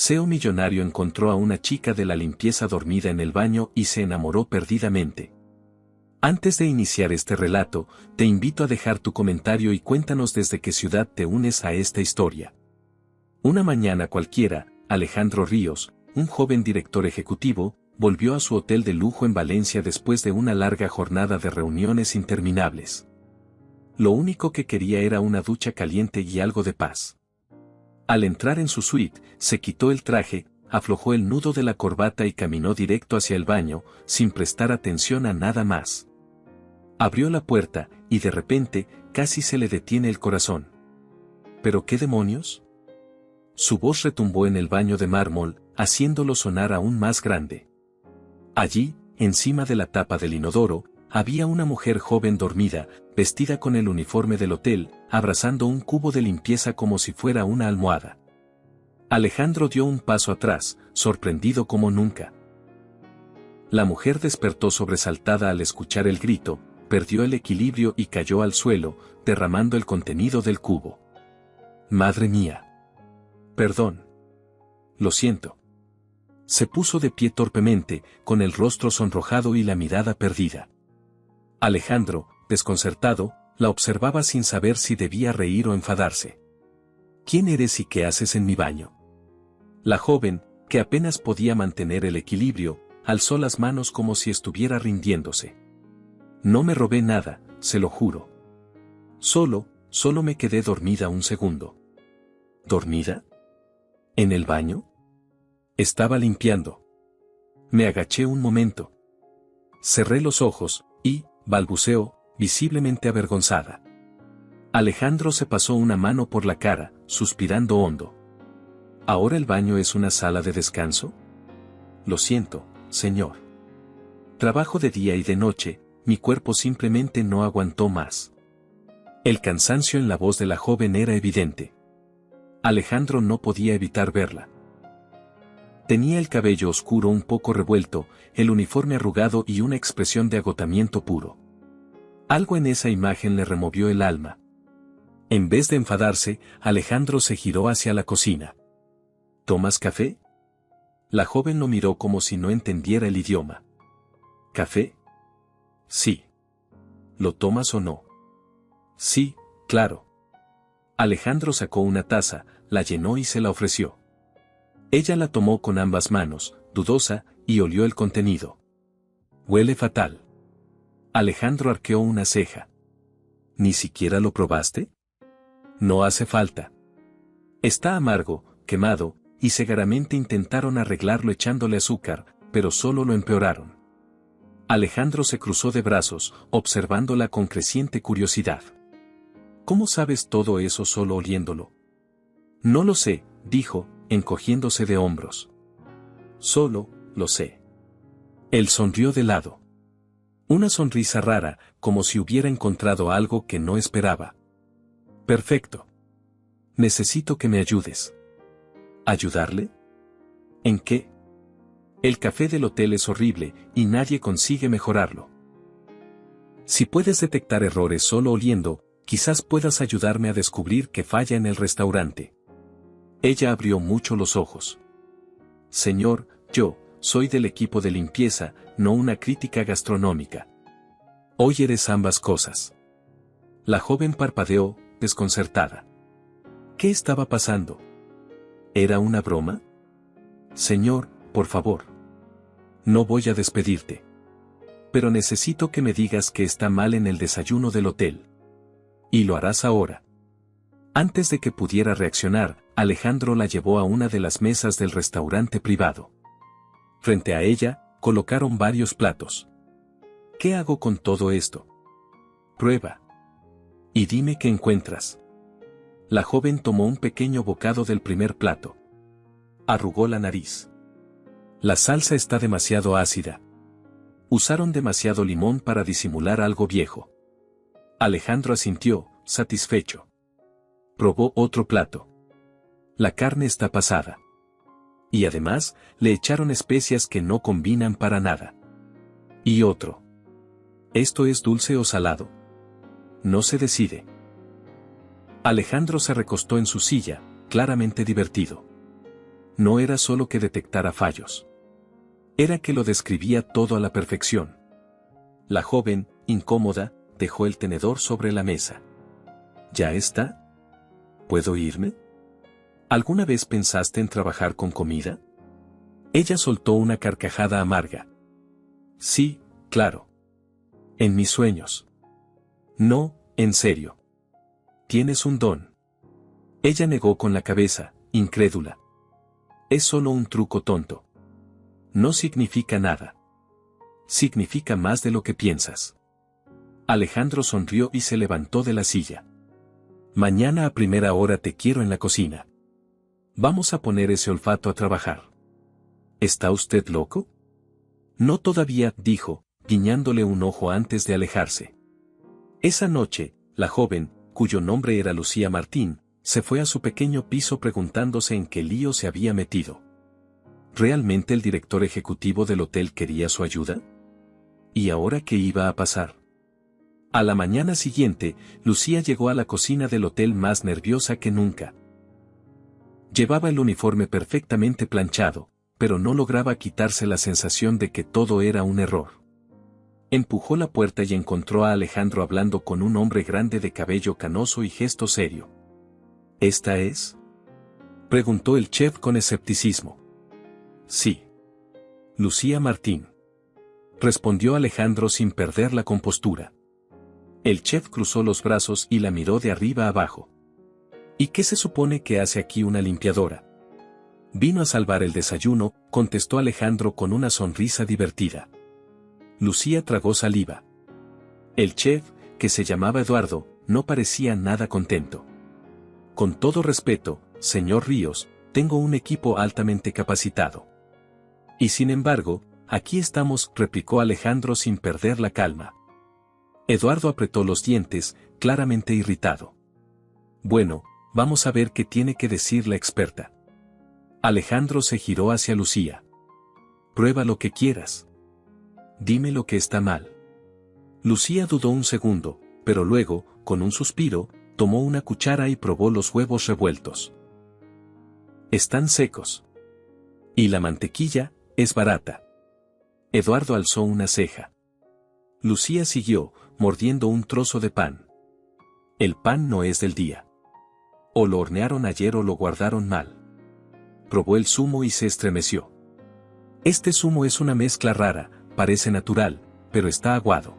CEO millonario encontró a una chica de la limpieza dormida en el baño y se enamoró perdidamente. Antes de iniciar este relato, te invito a dejar tu comentario y cuéntanos desde qué ciudad te unes a esta historia. Una mañana cualquiera, Alejandro Ríos, un joven director ejecutivo, volvió a su hotel de lujo en Valencia después de una larga jornada de reuniones interminables. Lo único que quería era una ducha caliente y algo de paz. Al entrar en su suite, se quitó el traje, aflojó el nudo de la corbata y caminó directo hacia el baño, sin prestar atención a nada más. Abrió la puerta, y de repente, casi se le detiene el corazón. ¿Pero qué demonios? Su voz retumbó en el baño de mármol, haciéndolo sonar aún más grande. Allí, encima de la tapa del inodoro, había una mujer joven dormida, vestida con el uniforme del hotel, abrazando un cubo de limpieza como si fuera una almohada. Alejandro dio un paso atrás, sorprendido como nunca. La mujer despertó sobresaltada al escuchar el grito, perdió el equilibrio y cayó al suelo, derramando el contenido del cubo. ¡Madre mía! Perdón. Lo siento. Se puso de pie torpemente, con el rostro sonrojado y la mirada perdida. Alejandro, desconcertado, la observaba sin saber si debía reír o enfadarse. ¿Quién eres y qué haces en mi baño? La joven, que apenas podía mantener el equilibrio, alzó las manos como si estuviera rindiéndose. No me robé nada, se lo juro. Solo me quedé dormida un segundo. ¿Dormida? ¿En el baño? Estaba limpiando. Me agaché un momento. Cerré los ojos, y, balbuceó, visiblemente avergonzada. Alejandro se pasó una mano por la cara, suspirando hondo. ¿Ahora el baño es una sala de descanso? Lo siento, señor. Trabajo de día y de noche, mi cuerpo simplemente no aguantó más. El cansancio en la voz de la joven era evidente. Alejandro no podía evitar verla. Tenía el cabello oscuro un poco revuelto, el uniforme arrugado y una expresión de agotamiento puro. Algo en esa imagen le removió el alma. En vez de enfadarse, Alejandro se giró hacia la cocina. ¿Tomas café? La joven lo miró como si no entendiera el idioma. ¿Café? Sí. ¿Lo tomas o no? Sí, claro. Alejandro sacó una taza, la llenó y se la ofreció. Ella la tomó con ambas manos, dudosa, y olió el contenido. Huele fatal. Alejandro arqueó una ceja. ¿Ni siquiera lo probaste? No hace falta. Está amargo, quemado, y segaramente intentaron arreglarlo echándole azúcar, pero solo lo empeoraron. Alejandro se cruzó de brazos, observándola con creciente curiosidad. ¿Cómo sabes todo eso solo oliéndolo? No lo sé, dijo, encogiéndose de hombros. Solo, lo sé. Él sonrió de lado. Una sonrisa rara, como si hubiera encontrado algo que no esperaba. Perfecto. Necesito que me ayudes. ¿Ayudarle? ¿En qué? El café del hotel es horrible, y nadie consigue mejorarlo. Si puedes detectar errores solo oliendo, quizás puedas ayudarme a descubrir qué falla en el restaurante. Ella abrió mucho los ojos. Señor, yo soy del equipo de limpieza, no una crítica gastronómica. Hoy eres ambas cosas. La joven parpadeó, desconcertada. ¿Qué estaba pasando? ¿Era una broma? Señor, por favor. No voy a despedirte. Pero necesito que me digas qué está mal en el desayuno del hotel. Y lo harás ahora. Antes de que pudiera reaccionar, Alejandro la llevó a una de las mesas del restaurante privado. Frente a ella, colocaron varios platos. ¿Qué hago con todo esto? Prueba. Y dime qué encuentras. La joven tomó un pequeño bocado del primer plato. Arrugó la nariz. La salsa está demasiado ácida. Usaron demasiado limón para disimular algo viejo. Alejandro asintió, satisfecho. Probó otro plato. La carne está pasada. Y además, le echaron especias que no combinan para nada. Y otro. ¿Esto es dulce o salado? No se decide. Alejandro se recostó en su silla, claramente divertido. No era solo que detectara fallos. Era que lo describía todo a la perfección. La joven, incómoda, dejó el tenedor sobre la mesa. ¿Ya está? ¿Puedo irme? ¿Alguna vez pensaste en trabajar con comida? Ella soltó una carcajada amarga. Sí, claro. En mis sueños. No, en serio. Tienes un don. Ella negó con la cabeza, incrédula. Es solo un truco tonto. No significa nada. Significa más de lo que piensas. Alejandro sonrió y se levantó de la silla. Mañana a primera hora te quiero en la cocina. Vamos a poner ese olfato a trabajar. ¿Está usted loco? No todavía, dijo, guiñándole un ojo antes de alejarse. Esa noche, la joven, cuyo nombre era Lucía Martín, se fue a su pequeño piso preguntándose en qué lío se había metido. ¿Realmente el director ejecutivo del hotel quería su ayuda? ¿Y ahora qué iba a pasar? A la mañana siguiente, Lucía llegó a la cocina del hotel más nerviosa que nunca. Llevaba el uniforme perfectamente planchado, pero no lograba quitarse la sensación de que todo era un error. Empujó la puerta y encontró a Alejandro hablando con un hombre grande de cabello canoso y gesto serio. ¿Esta es? Preguntó el chef con escepticismo. Sí. Lucía Martín. Respondió Alejandro sin perder la compostura. El chef cruzó los brazos y la miró de arriba abajo. ¿Y qué se supone que hace aquí una limpiadora? Vino a salvar el desayuno, contestó Alejandro con una sonrisa divertida. Lucía tragó saliva. El chef, que se llamaba Eduardo, no parecía nada contento. Con todo respeto, señor Ríos, tengo un equipo altamente capacitado. Y sin embargo, aquí estamos, replicó Alejandro sin perder la calma. Eduardo apretó los dientes, claramente irritado. Bueno, vamos a ver qué tiene que decir la experta. Alejandro se giró hacia Lucía. Prueba lo que quieras. Dime lo que está mal. Lucía dudó un segundo, pero luego, con un suspiro, tomó una cuchara y probó los huevos revueltos. Están secos. Y la mantequilla, es barata. Eduardo alzó una ceja. Lucía siguió, mordiendo un trozo de pan. El pan no es del día. O lo hornearon ayer o lo guardaron mal. Probó el zumo y se estremeció. Este zumo es una mezcla rara, parece natural, pero está aguado.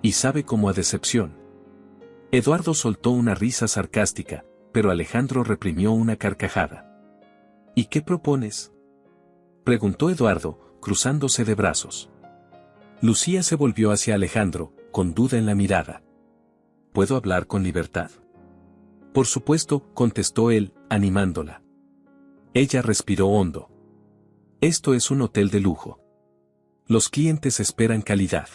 Y sabe como a decepción. Eduardo soltó una risa sarcástica, pero Alejandro reprimió una carcajada. ¿Y qué propones? Preguntó Eduardo, cruzándose de brazos. Lucía se volvió hacia Alejandro, con duda en la mirada. ¿Puedo hablar con libertad? Por supuesto, contestó él, animándola. Ella respiró hondo. Esto es un hotel de lujo. Los clientes esperan calidad.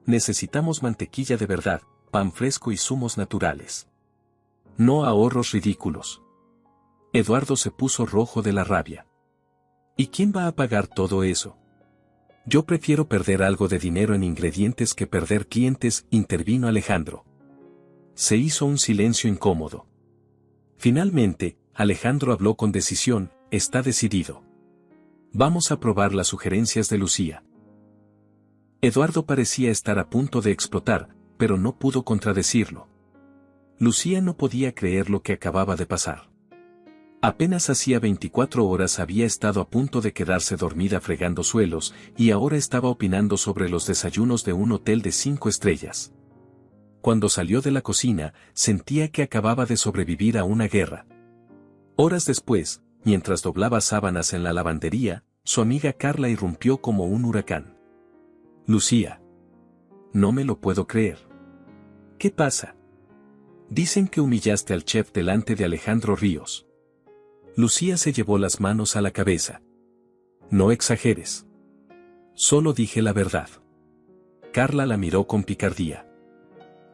Necesitamos mantequilla de verdad, pan fresco y zumos naturales. No ahorros ridículos. Eduardo se puso rojo de la rabia. ¿Y quién va a pagar todo eso? Yo prefiero perder algo de dinero en ingredientes que perder clientes, intervino Alejandro. Se hizo un silencio incómodo. Finalmente, Alejandro habló con decisión, está decidido. Vamos a probar las sugerencias de Lucía. Eduardo parecía estar a punto de explotar, pero no pudo contradecirlo. Lucía no podía creer lo que acababa de pasar. Apenas hacía 24 horas había estado a punto de quedarse dormida fregando suelos, y ahora estaba opinando sobre los desayunos de un hotel de 5 estrellas. Cuando salió de la cocina, sentía que acababa de sobrevivir a una guerra. Horas después, mientras doblaba sábanas en la lavandería, su amiga Carla irrumpió como un huracán. Lucía. No me lo puedo creer. ¿Qué pasa? Dicen que humillaste al chef delante de Alejandro Ríos. Lucía se llevó las manos a la cabeza. No exageres. Solo dije la verdad. Carla la miró con picardía.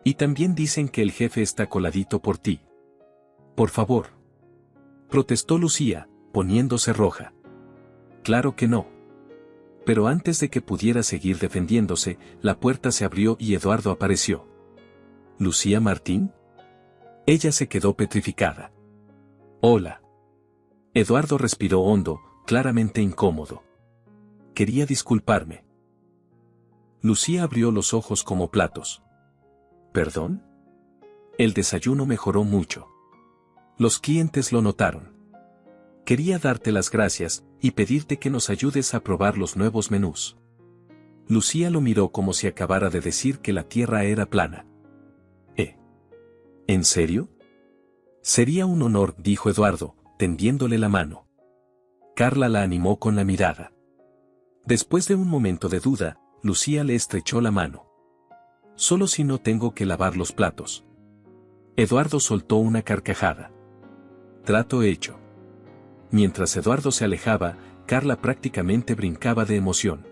Y también dicen que el jefe está coladito por ti. Por favor. Protestó Lucía, poniéndose roja. Claro que no. Pero antes de que pudiera seguir defendiéndose, la puerta se abrió y Eduardo apareció. ¿Lucía Martín? Ella se quedó petrificada. Hola. Eduardo respiró hondo, claramente incómodo. Quería disculparme. Lucía abrió los ojos como platos. ¿Perdón? El desayuno mejoró mucho. Los clientes lo notaron. Quería darte las gracias y pedirte que nos ayudes a probar los nuevos menús. Lucía lo miró como si acabara de decir que la tierra era plana. ¿En serio? Sería un honor, dijo Eduardo, tendiéndole la mano. Carla la animó con la mirada. Después de un momento de duda, Lucía le estrechó la mano. Solo si no tengo que lavar los platos. Eduardo soltó una carcajada. Trato hecho. Mientras Eduardo se alejaba, Carla prácticamente brincaba de emoción.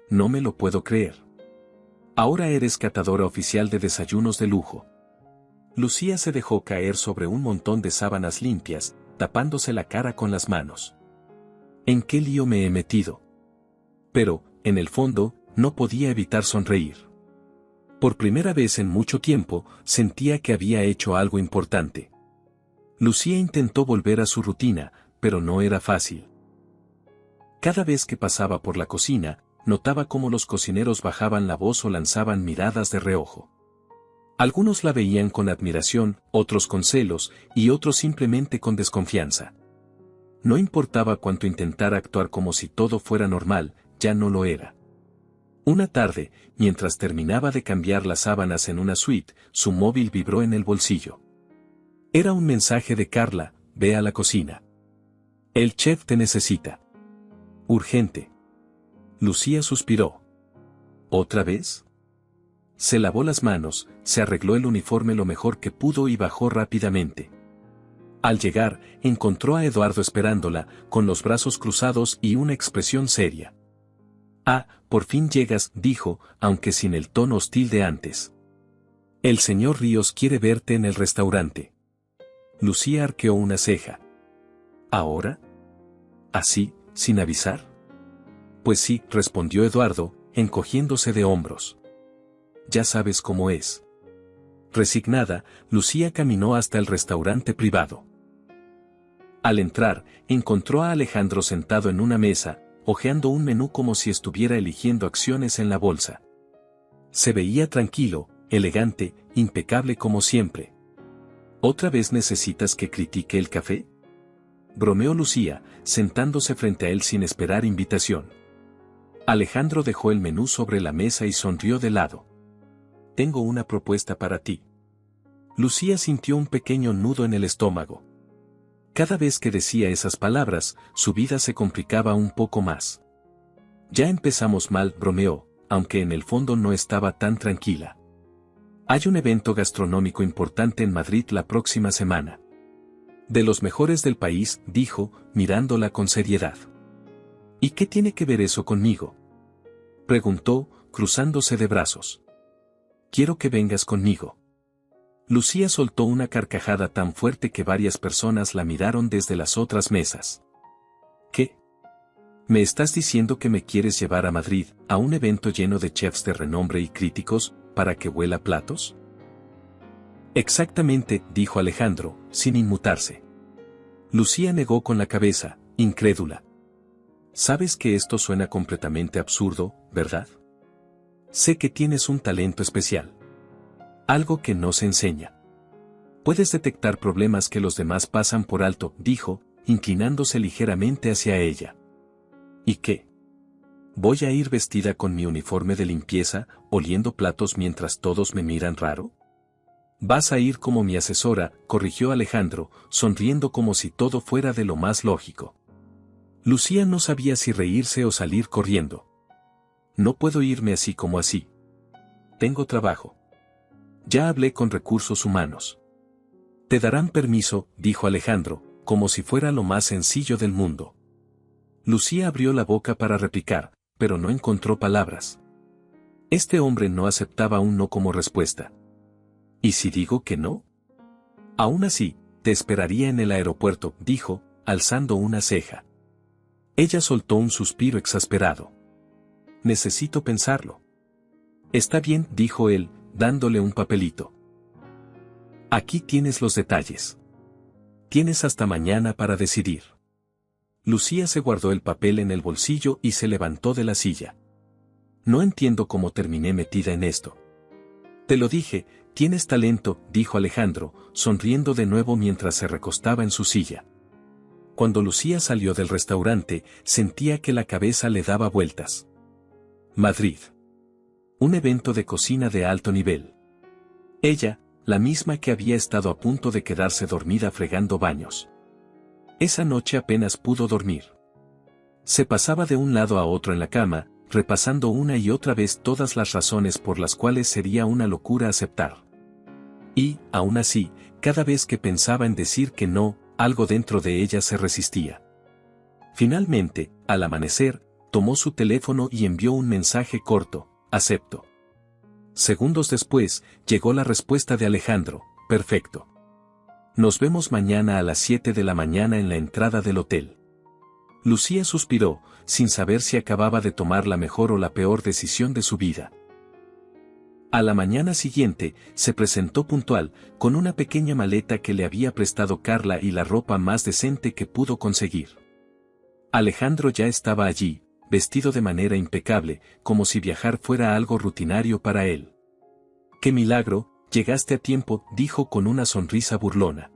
No me lo puedo creer. Ahora eres catadora oficial de desayunos de lujo. Lucía se dejó caer sobre un montón de sábanas limpias, tapándose la cara con las manos. ¿En qué lío me he metido? Pero, en el fondo, no podía evitar sonreír. Por primera vez en mucho tiempo, sentía que había hecho algo importante. Lucía intentó volver a su rutina, pero no era fácil. Cada vez que pasaba por la cocina, notaba cómo los cocineros bajaban la voz o lanzaban miradas de reojo. Algunos la veían con admiración, otros con celos, y otros simplemente con desconfianza. No importaba cuánto intentara actuar como si todo fuera normal, ya no lo era. Una tarde, mientras terminaba de cambiar las sábanas en una suite, su móvil vibró en el bolsillo. Era un mensaje de Carla: ve a la cocina. El chef te necesita. Urgente. Lucía suspiró. ¿Otra vez? Se lavó las manos, se arregló el uniforme lo mejor que pudo y bajó rápidamente. Al llegar, encontró a Eduardo esperándola, con los brazos cruzados y una expresión seria. Ah, por fin llegas, dijo, aunque sin el tono hostil de antes. El señor Ríos quiere verte en el restaurante. Lucía arqueó una ceja. ¿Ahora? ¿Así, sin avisar? Pues sí, respondió Eduardo, encogiéndose de hombros. Ya sabes cómo es. Resignada, Lucía caminó hasta el restaurante privado. Al entrar, encontró a Alejandro sentado en una mesa, hojeando un menú como si estuviera eligiendo acciones en la bolsa. Se veía tranquilo, elegante, impecable como siempre. ¿Otra vez necesitas que critique el café? Bromeó Lucía, sentándose frente a él sin esperar invitación. Alejandro dejó el menú sobre la mesa y sonrió de lado. Tengo una propuesta para ti. Lucía sintió un pequeño nudo en el estómago. Cada vez que decía esas palabras, su vida se complicaba un poco más. Ya empezamos mal, bromeó, aunque en el fondo no estaba tan tranquila. Hay un evento gastronómico importante en Madrid la próxima semana. De los mejores del país, dijo, mirándola con seriedad. ¿Y qué tiene que ver eso conmigo? Preguntó, cruzándose de brazos. Quiero que vengas conmigo. Lucía soltó una carcajada tan fuerte que varias personas la miraron desde las otras mesas. ¿Qué? ¿Me estás diciendo que me quieres llevar a Madrid, a un evento lleno de chefs de renombre y críticos, para que huela platos? Exactamente, dijo Alejandro, sin inmutarse. Lucía negó con la cabeza, incrédula. Sabes que esto suena completamente absurdo, ¿verdad? Sé que tienes un talento especial. Algo que no se enseña. Puedes detectar problemas que los demás pasan por alto, dijo, inclinándose ligeramente hacia ella. ¿Y qué? ¿Voy a ir vestida con mi uniforme de limpieza, oliendo platos mientras todos me miran raro? Vas a ir como mi asesora, corrigió Alejandro, sonriendo como si todo fuera de lo más lógico. Lucía no sabía si reírse o salir corriendo. No puedo irme así como así. Tengo trabajo. Ya hablé con recursos humanos. Te darán permiso, dijo Alejandro, como si fuera lo más sencillo del mundo. Lucía abrió la boca para replicar, pero no encontró palabras. Este hombre no aceptaba un no como respuesta. ¿Y si digo que no? Aún así, te esperaría en el aeropuerto, dijo, alzando una ceja. Ella soltó un suspiro exasperado. Necesito pensarlo. Está bien, dijo él, dándole un papelito. Aquí tienes los detalles. Tienes hasta mañana para decidir. Lucía se guardó el papel en el bolsillo y se levantó de la silla. No entiendo cómo terminé metida en esto. Te lo dije, tienes talento, dijo Alejandro, sonriendo de nuevo mientras se recostaba en su silla. Cuando Lucía salió del restaurante, sentía que la cabeza le daba vueltas. Madrid. Un evento de cocina de alto nivel. Ella, la misma que había estado a punto de quedarse dormida fregando baños. Esa noche apenas pudo dormir. Se pasaba de un lado a otro en la cama, repasando una y otra vez todas las razones por las cuales sería una locura aceptar. Y, aún así, cada vez que pensaba en decir que no, algo dentro de ella se resistía. Finalmente, al amanecer, tomó su teléfono y envió un mensaje corto: acepto. Segundos después, llegó la respuesta de Alejandro: perfecto. Nos vemos mañana a las 7 de la mañana en la entrada del hotel. Lucía suspiró, sin saber si acababa de tomar la mejor o la peor decisión de su vida. A la mañana siguiente, se presentó puntual, con una pequeña maleta que le había prestado Carla y la ropa más decente que pudo conseguir. Alejandro ya estaba allí, vestido de manera impecable, como si viajar fuera algo rutinario para él. ¡Qué milagro! Llegaste a tiempo, dijo con una sonrisa burlona.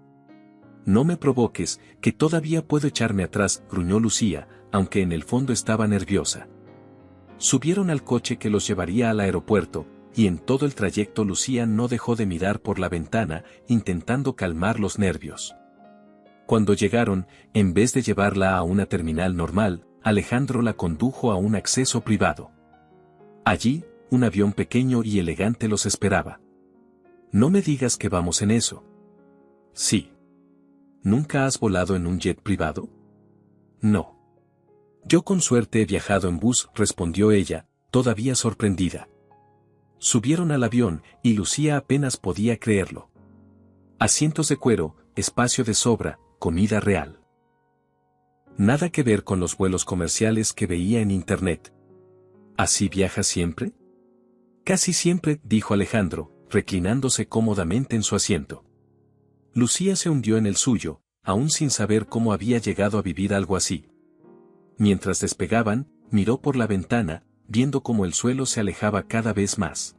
No me provoques, que todavía puedo echarme atrás, gruñó Lucía, aunque en el fondo estaba nerviosa. Subieron al coche que los llevaría al aeropuerto, y en todo el trayecto Lucía no dejó de mirar por la ventana, intentando calmar los nervios. Cuando llegaron, en vez de llevarla a una terminal normal, Alejandro la condujo a un acceso privado. Allí, un avión pequeño y elegante los esperaba. No me digas que vamos en eso. Sí. ¿Nunca has volado en un jet privado? No. Yo con suerte he viajado en bus, respondió ella, todavía sorprendida. Subieron al avión, y Lucía apenas podía creerlo. Asientos de cuero, espacio de sobra, comida real. Nada que ver con los vuelos comerciales que veía en internet. ¿Así viajas siempre? Casi siempre, dijo Alejandro, reclinándose cómodamente en su asiento. Lucía se hundió en el suyo, aún sin saber cómo había llegado a vivir algo así. Mientras despegaban, miró por la ventana, viendo cómo el suelo se alejaba cada vez más.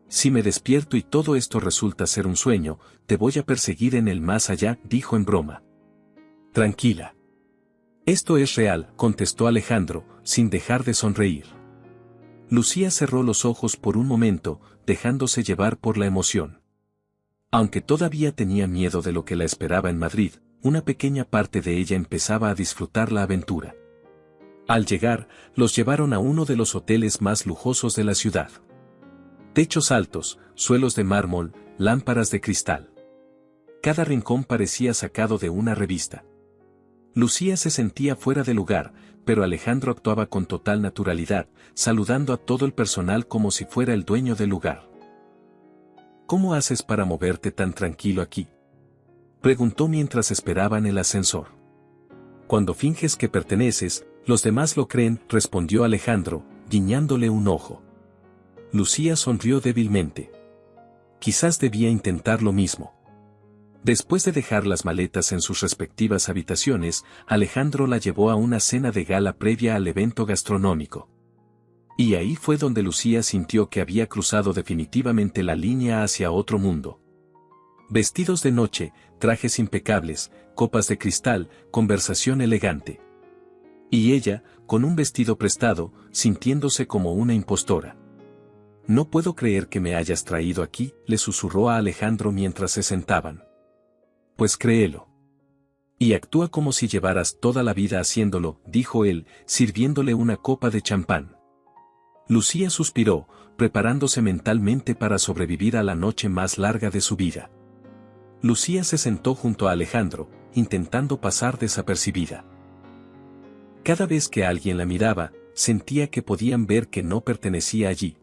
Si me despierto y todo esto resulta ser un sueño, te voy a perseguir en el más allá, dijo en broma. Tranquila. Esto es real, contestó Alejandro, sin dejar de sonreír. Lucía cerró los ojos por un momento, dejándose llevar por la emoción. Aunque todavía tenía miedo de lo que la esperaba en Madrid, una pequeña parte de ella empezaba a disfrutar la aventura. Al llegar, los llevaron a uno de los hoteles más lujosos de la ciudad. Techos altos, suelos de mármol, lámparas de cristal. Cada rincón parecía sacado de una revista. Lucía se sentía fuera de lugar, pero Alejandro actuaba con total naturalidad, saludando a todo el personal como si fuera el dueño del lugar. ¿Cómo haces para moverte tan tranquilo aquí?, preguntó mientras esperaban el ascensor. Cuando finges que perteneces, los demás lo creen, respondió Alejandro, guiñándole un ojo. Lucía sonrió débilmente. Quizás debía intentar lo mismo. Después de dejar las maletas en sus respectivas habitaciones, Alejandro la llevó a una cena de gala previa al evento gastronómico. Y ahí fue donde Lucía sintió que había cruzado definitivamente la línea hacia otro mundo. Vestidos de noche, trajes impecables, copas de cristal, conversación elegante. Y ella, con un vestido prestado, sintiéndose como una impostora. No puedo creer que me hayas traído aquí, le susurró a Alejandro mientras se sentaban. Pues créelo. Y actúa como si llevaras toda la vida haciéndolo, dijo él, sirviéndole una copa de champán. Lucía suspiró, preparándose mentalmente para sobrevivir a la noche más larga de su vida. Lucía se sentó junto a Alejandro, intentando pasar desapercibida. Cada vez que alguien la miraba, sentía que podían ver que no pertenecía allí.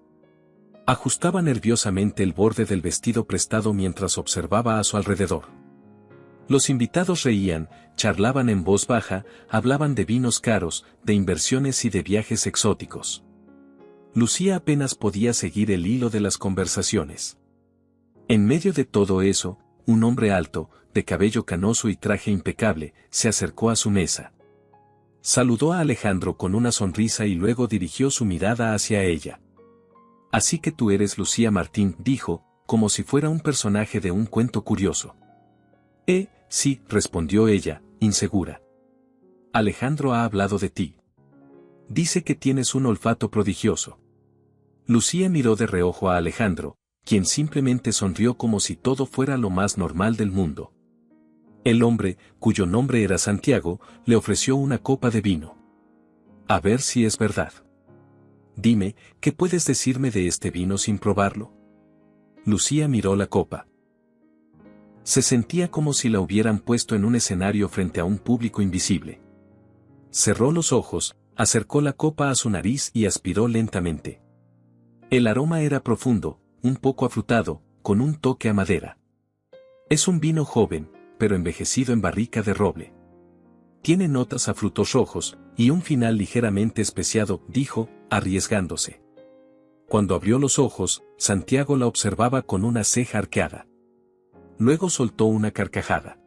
Ajustaba nerviosamente el borde del vestido prestado mientras observaba a su alrededor. Los invitados reían, charlaban en voz baja, hablaban de vinos caros, de inversiones y de viajes exóticos. Lucía apenas podía seguir el hilo de las conversaciones. En medio de todo eso, un hombre alto, de cabello canoso y traje impecable, se acercó a su mesa. Saludó a Alejandro con una sonrisa y luego dirigió su mirada hacia ella. Así que tú eres Lucía Martín, dijo, como si fuera un personaje de un cuento curioso. Sí, respondió ella, insegura. Alejandro ha hablado de ti. Dice que tienes un olfato prodigioso. Lucía miró de reojo a Alejandro, quien simplemente sonrió como si todo fuera lo más normal del mundo. El hombre, cuyo nombre era Santiago, le ofreció una copa de vino. A ver si es verdad. Dime, ¿qué puedes decirme de este vino sin probarlo? Lucía miró la copa. Se sentía como si la hubieran puesto en un escenario frente a un público invisible. Cerró los ojos, acercó la copa a su nariz y aspiró lentamente. El aroma era profundo, un poco afrutado, con un toque a madera. Es un vino joven, pero envejecido en barrica de roble. Tiene notas a frutos rojos, y un final ligeramente especiado, dijo, arriesgándose. Cuando abrió los ojos, Santiago la observaba con una ceja arqueada. Luego soltó una carcajada.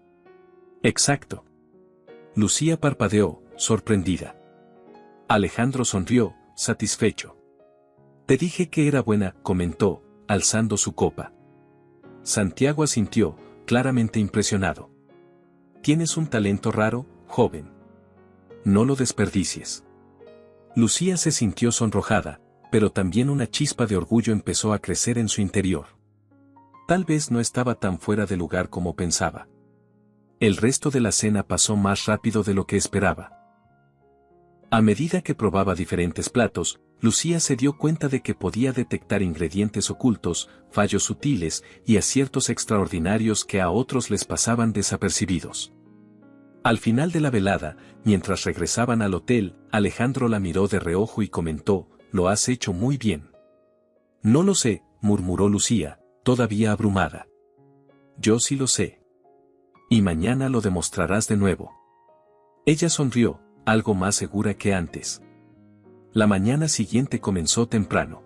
Exacto. Lucía parpadeó, sorprendida. Alejandro sonrió, satisfecho. Te dije que era buena, comentó, alzando su copa. Santiago asintió, claramente impresionado. Tienes un talento raro, joven. No lo desperdicies. Lucía se sintió sonrojada, pero también una chispa de orgullo empezó a crecer en su interior. Tal vez no estaba tan fuera de lugar como pensaba. El resto de la cena pasó más rápido de lo que esperaba. A medida que probaba diferentes platos, Lucía se dio cuenta de que podía detectar ingredientes ocultos, fallos sutiles y aciertos extraordinarios que a otros les pasaban desapercibidos. Al final de la velada, mientras regresaban al hotel, Alejandro la miró de reojo y comentó, «Lo has hecho muy bien». «No lo sé», murmuró Lucía, todavía abrumada. «Yo sí lo sé. Y mañana lo demostrarás de nuevo». Ella sonrió, algo más segura que antes. La mañana siguiente comenzó temprano.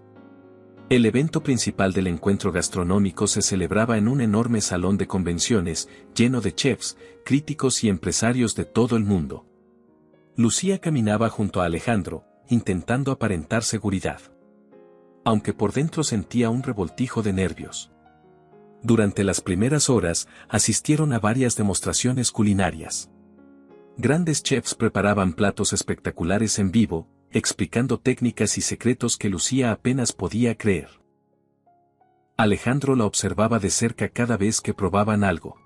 El evento principal del encuentro gastronómico se celebraba en un enorme salón de convenciones, lleno de chefs, críticos y empresarios de todo el mundo. Lucía caminaba junto a Alejandro, intentando aparentar seguridad. Aunque por dentro sentía un revoltijo de nervios. Durante las primeras horas, asistieron a varias demostraciones culinarias. Grandes chefs preparaban platos espectaculares en vivo, explicando técnicas y secretos que Lucía apenas podía creer. Alejandro la observaba de cerca cada vez que probaban algo.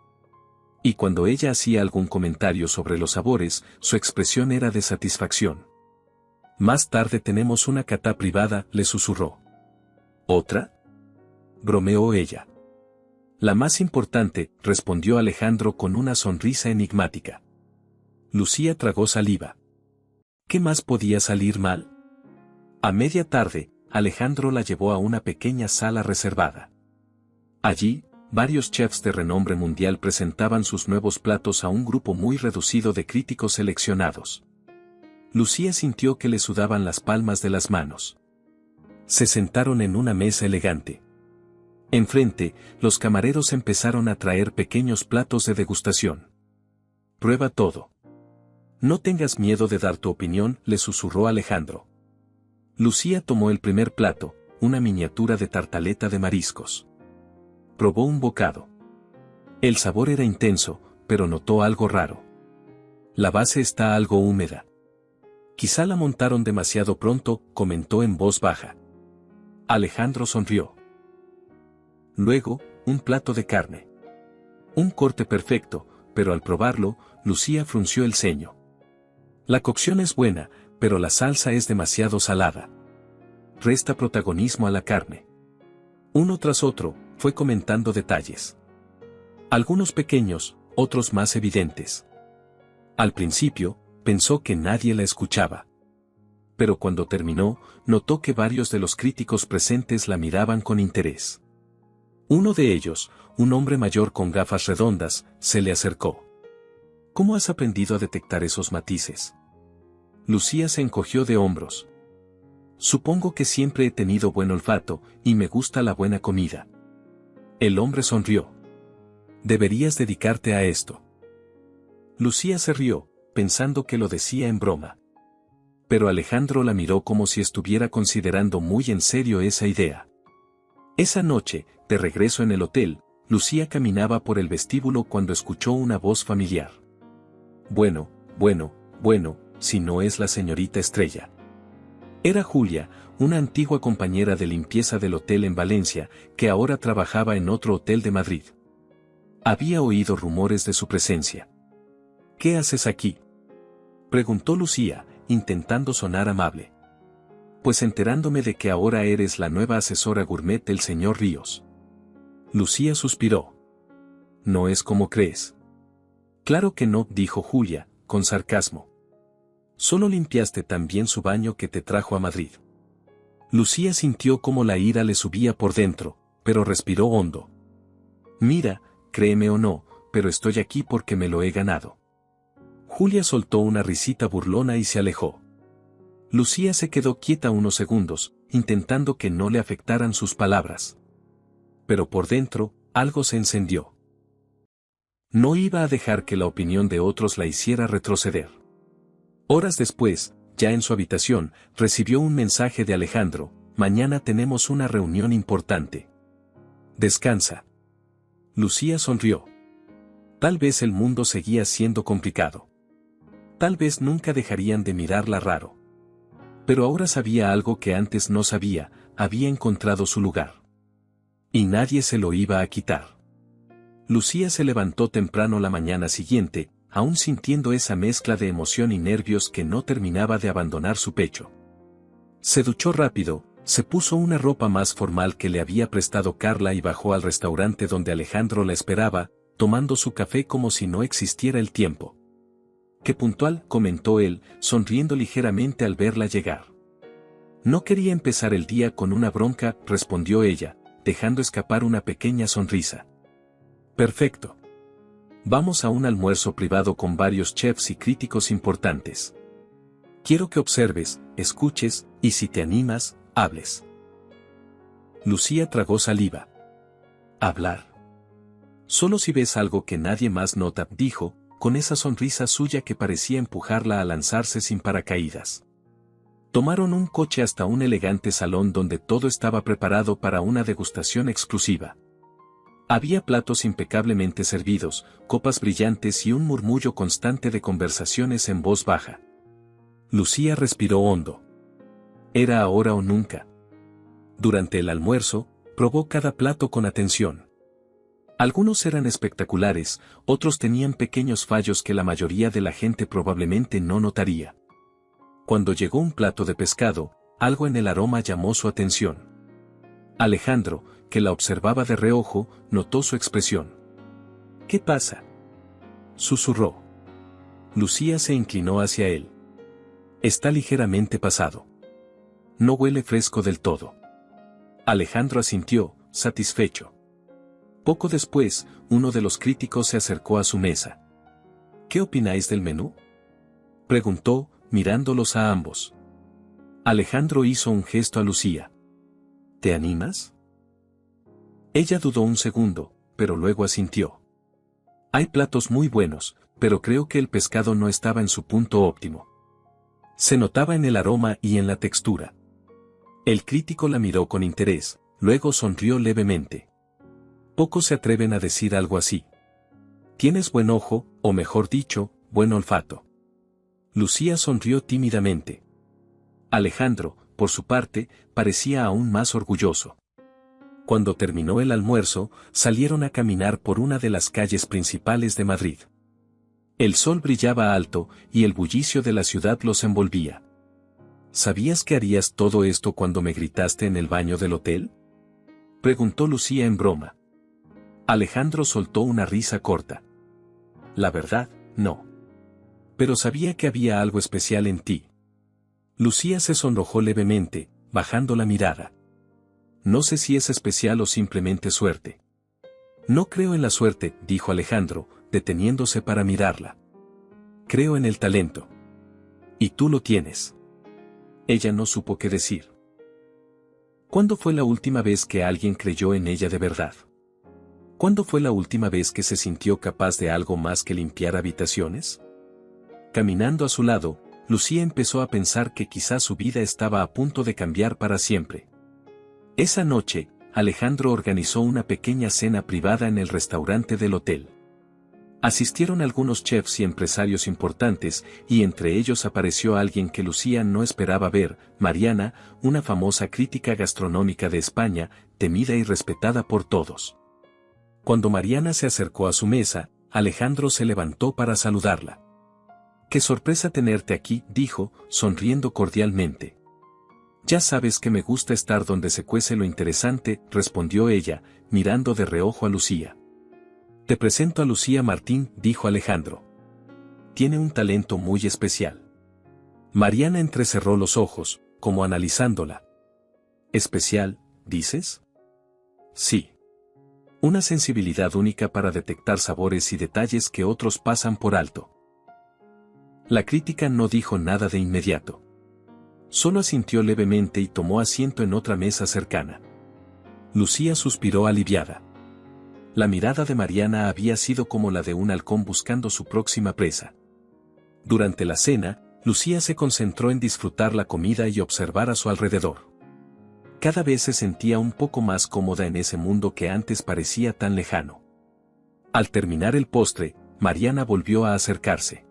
Y cuando ella hacía algún comentario sobre los sabores, su expresión era de satisfacción. «Más tarde tenemos una cata privada», le susurró. «¿Otra?», bromeó ella. «La más importante», respondió Alejandro con una sonrisa enigmática. Lucía tragó saliva. ¿Qué más podía salir mal? A media tarde, Alejandro la llevó a una pequeña sala reservada. Allí, varios chefs de renombre mundial presentaban sus nuevos platos a un grupo muy reducido de críticos seleccionados. Lucía sintió que le sudaban las palmas de las manos. Se sentaron en una mesa elegante. Enfrente, los camareros empezaron a traer pequeños platos de degustación. «Prueba todo. No tengas miedo de dar tu opinión», le susurró Alejandro. Lucía tomó el primer plato, una miniatura de tartaleta de mariscos. Probó un bocado. El sabor era intenso, pero notó algo raro. La base está algo húmeda. Quizá la montaron demasiado pronto, comentó en voz baja. Alejandro sonrió. Luego, un plato de carne. Un corte perfecto, pero al probarlo, Lucía frunció el ceño. La cocción es buena, pero la salsa es demasiado salada. Resta protagonismo a la carne. Uno tras otro, fue comentando detalles. Algunos pequeños, otros más evidentes. Al principio, pensó que nadie la escuchaba. Pero cuando terminó, notó que varios de los críticos presentes la miraban con interés. Uno de ellos, un hombre mayor con gafas redondas, se le acercó. ¿Cómo has aprendido a detectar esos matices? Lucía se encogió de hombros. Supongo que siempre he tenido buen olfato, y me gusta la buena comida. El hombre sonrió. Deberías dedicarte a esto. Lucía se rió, pensando que lo decía en broma. Pero Alejandro la miró como si estuviera considerando muy en serio esa idea. Esa noche, de regreso en el hotel, Lucía caminaba por el vestíbulo cuando escuchó una voz familiar. Bueno, si no es la señorita Estrella. Era Julia, una antigua compañera de limpieza del hotel en Valencia, que ahora trabajaba en otro hotel de Madrid. Había oído rumores de su presencia. ¿Qué haces aquí?, preguntó Lucía, intentando sonar amable. Pues enterándome de que ahora eres la nueva asesora gourmet del señor Ríos. Lucía suspiró. No es como crees. Claro que no, dijo Julia, con sarcasmo. Solo limpiaste tan bien su baño que te trajo a Madrid. Lucía sintió como la ira le subía por dentro, pero respiró hondo. Mira, créeme o no, pero estoy aquí porque me lo he ganado. Julia soltó una risita burlona y se alejó. Lucía se quedó quieta unos segundos, intentando que no le afectaran sus palabras. Pero por dentro, algo se encendió. No iba a dejar que la opinión de otros la hiciera retroceder. Horas después, ya en su habitación, recibió un mensaje de Alejandro: mañana tenemos una reunión importante. Descansa. Lucía sonrió. Tal vez el mundo seguía siendo complicado. Tal vez nunca dejarían de mirarla raro. Pero ahora sabía algo que antes no sabía: había encontrado su lugar. Y nadie se lo iba a quitar. Lucía se levantó temprano la mañana siguiente, aún sintiendo esa mezcla de emoción y nervios que no terminaba de abandonar su pecho. Se duchó rápido, se puso una ropa más formal que le había prestado Carla y bajó al restaurante donde Alejandro la esperaba, tomando su café como si no existiera el tiempo. «Qué puntual», comentó él, sonriendo ligeramente al verla llegar. «No quería empezar el día con una bronca», respondió ella, dejando escapar una pequeña sonrisa. «Perfecto. Vamos a un almuerzo privado con varios chefs y críticos importantes. Quiero que observes, escuches, y si te animas, hables». Lucía tragó saliva. «¿Hablar? Solo si ves algo que nadie más nota», dijo, con esa sonrisa suya que parecía empujarla a lanzarse sin paracaídas. Tomaron un coche hasta un elegante salón donde todo estaba preparado para una degustación exclusiva. Había platos impecablemente servidos, copas brillantes y un murmullo constante de conversaciones en voz baja. Lucía respiró hondo. Era ahora o nunca. Durante el almuerzo, probó cada plato con atención. Algunos eran espectaculares, otros tenían pequeños fallos que la mayoría de la gente probablemente no notaría. Cuando llegó un plato de pescado, algo en el aroma llamó su atención. Alejandro, que la observaba de reojo, notó su expresión. «¿Qué pasa?», susurró. Lucía se inclinó hacia él. «Está ligeramente pasado. No huele fresco del todo». Alejandro asintió, satisfecho. Poco después, uno de los críticos se acercó a su mesa. «¿Qué opináis del menú?», preguntó, mirándolos a ambos. Alejandro hizo un gesto a Lucía. «¿Te animas?». Ella dudó un segundo, pero luego asintió. «Hay platos muy buenos, pero creo que el pescado no estaba en su punto óptimo. Se notaba en el aroma y en la textura». El crítico la miró con interés, luego sonrió levemente. Pocos se atreven a decir algo así. «Tienes buen ojo, o mejor dicho, buen olfato». Lucía sonrió tímidamente. Alejandro, por su parte, parecía aún más orgulloso. Cuando terminó el almuerzo, salieron a caminar por una de las calles principales de Madrid. El sol brillaba alto, y el bullicio de la ciudad los envolvía. «¿Sabías que harías todo esto cuando me gritaste en el baño del hotel?», preguntó Lucía en broma. Alejandro soltó una risa corta. «La verdad, no. Pero sabía que había algo especial en ti». Lucía se sonrojó levemente, bajando la mirada. «No sé si es especial o simplemente suerte». «No creo en la suerte», dijo Alejandro, deteniéndose para mirarla. «Creo en el talento. Y tú lo tienes». Ella no supo qué decir. ¿Cuándo fue la última vez que alguien creyó en ella de verdad? ¿Cuándo fue la última vez que se sintió capaz de algo más que limpiar habitaciones? Caminando a su lado, Lucía empezó a pensar que quizás su vida estaba a punto de cambiar para siempre. Esa noche, Alejandro organizó una pequeña cena privada en el restaurante del hotel. Asistieron algunos chefs y empresarios importantes, y entre ellos apareció alguien que Lucía no esperaba ver, Mariana, una famosa crítica gastronómica de España, temida y respetada por todos. Cuando Mariana se acercó a su mesa, Alejandro se levantó para saludarla. «Qué sorpresa tenerte aquí», dijo, sonriendo cordialmente. «Ya sabes que me gusta estar donde se cuece lo interesante», respondió ella, mirando de reojo a Lucía. «Te presento a Lucía Martín», dijo Alejandro. «Tiene un talento muy especial». Mariana entrecerró los ojos, como analizándola. «¿Especial, dices?» «Sí. Una sensibilidad única para detectar sabores y detalles que otros pasan por alto». La crítica no dijo nada de inmediato. Solo asintió levemente y tomó asiento en otra mesa cercana. Lucía suspiró aliviada. La mirada de Mariana había sido como la de un halcón buscando su próxima presa. Durante la cena, Lucía se concentró en disfrutar la comida y observar a su alrededor. Cada vez se sentía un poco más cómoda en ese mundo que antes parecía tan lejano. Al terminar el postre, Mariana volvió a acercarse.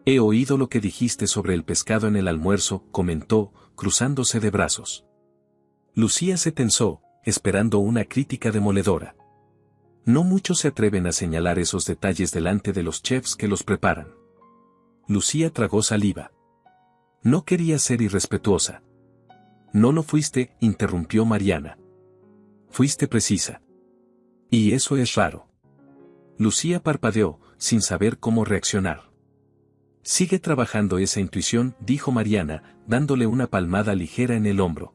«He oído lo que dijiste sobre el pescado en el almuerzo», comentó, cruzándose de brazos. Lucía se tensó, esperando una crítica demoledora. No muchos se atreven a señalar esos detalles delante de los chefs que los preparan. Lucía tragó saliva. No quería ser irrespetuosa. «No lo fuiste», interrumpió Mariana. «Fuiste precisa. Y eso es raro». Lucía parpadeó, sin saber cómo reaccionar. «Sigue trabajando esa intuición», dijo Mariana, dándole una palmada ligera en el hombro.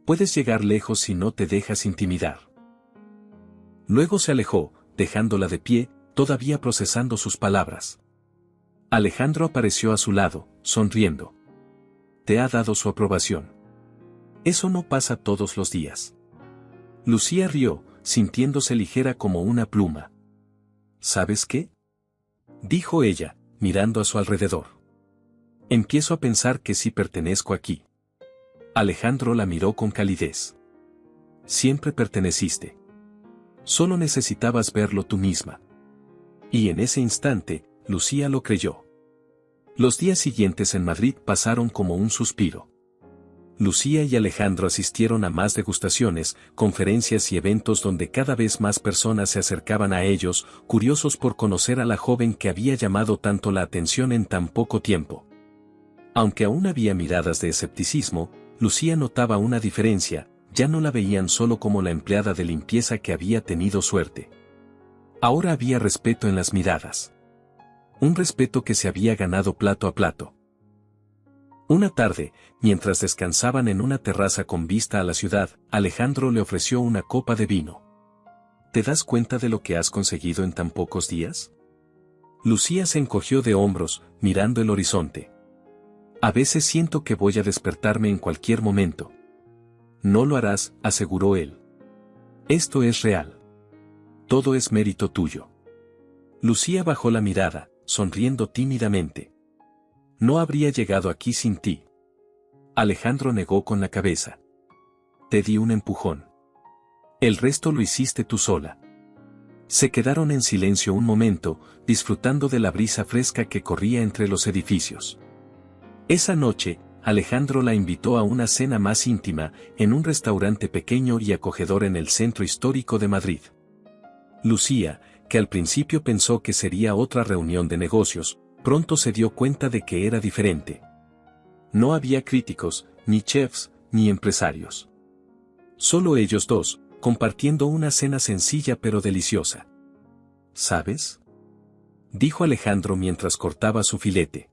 «Puedes llegar lejos si no te dejas intimidar». Luego se alejó, dejándola de pie, todavía procesando sus palabras. Alejandro apareció a su lado, sonriendo. «Te ha dado su aprobación. Eso no pasa todos los días». Lucía rió, sintiéndose ligera como una pluma. «¿Sabes qué?», dijo ella, mirando a su alrededor. «Empiezo a pensar que sí pertenezco aquí». Alejandro la miró con calidez. «Siempre perteneciste. Solo necesitabas verlo tú misma». Y en ese instante, Lucía lo creyó. Los días siguientes en Madrid pasaron como un suspiro. Lucía y Alejandro asistieron a más degustaciones, conferencias y eventos donde cada vez más personas se acercaban a ellos, curiosos por conocer a la joven que había llamado tanto la atención en tan poco tiempo. Aunque aún había miradas de escepticismo, Lucía notaba una diferencia, ya no la veían solo como la empleada de limpieza que había tenido suerte. Ahora había respeto en las miradas. Un respeto que se había ganado plato a plato. Una tarde, mientras descansaban en una terraza con vista a la ciudad, Alejandro le ofreció una copa de vino. ¿Te das cuenta de lo que has conseguido en tan pocos días? Lucía se encogió de hombros, mirando el horizonte. «A veces siento que voy a despertarme en cualquier momento». «No lo harás», aseguró él. «Esto es real. Todo es mérito tuyo». Lucía bajó la mirada, sonriendo tímidamente. «No habría llegado aquí sin ti». Alejandro negó con la cabeza. «Te di un empujón. El resto lo hiciste tú sola». Se quedaron en silencio un momento, disfrutando de la brisa fresca que corría entre los edificios. Esa noche, Alejandro la invitó a una cena más íntima, en un restaurante pequeño y acogedor en el centro histórico de Madrid. Lucía, que al principio pensó que sería otra reunión de negocios, pronto se dio cuenta de que era diferente. No había críticos, ni chefs, ni empresarios. Solo ellos dos, compartiendo una cena sencilla pero deliciosa. «¿Sabes?», dijo Alejandro mientras cortaba su filete.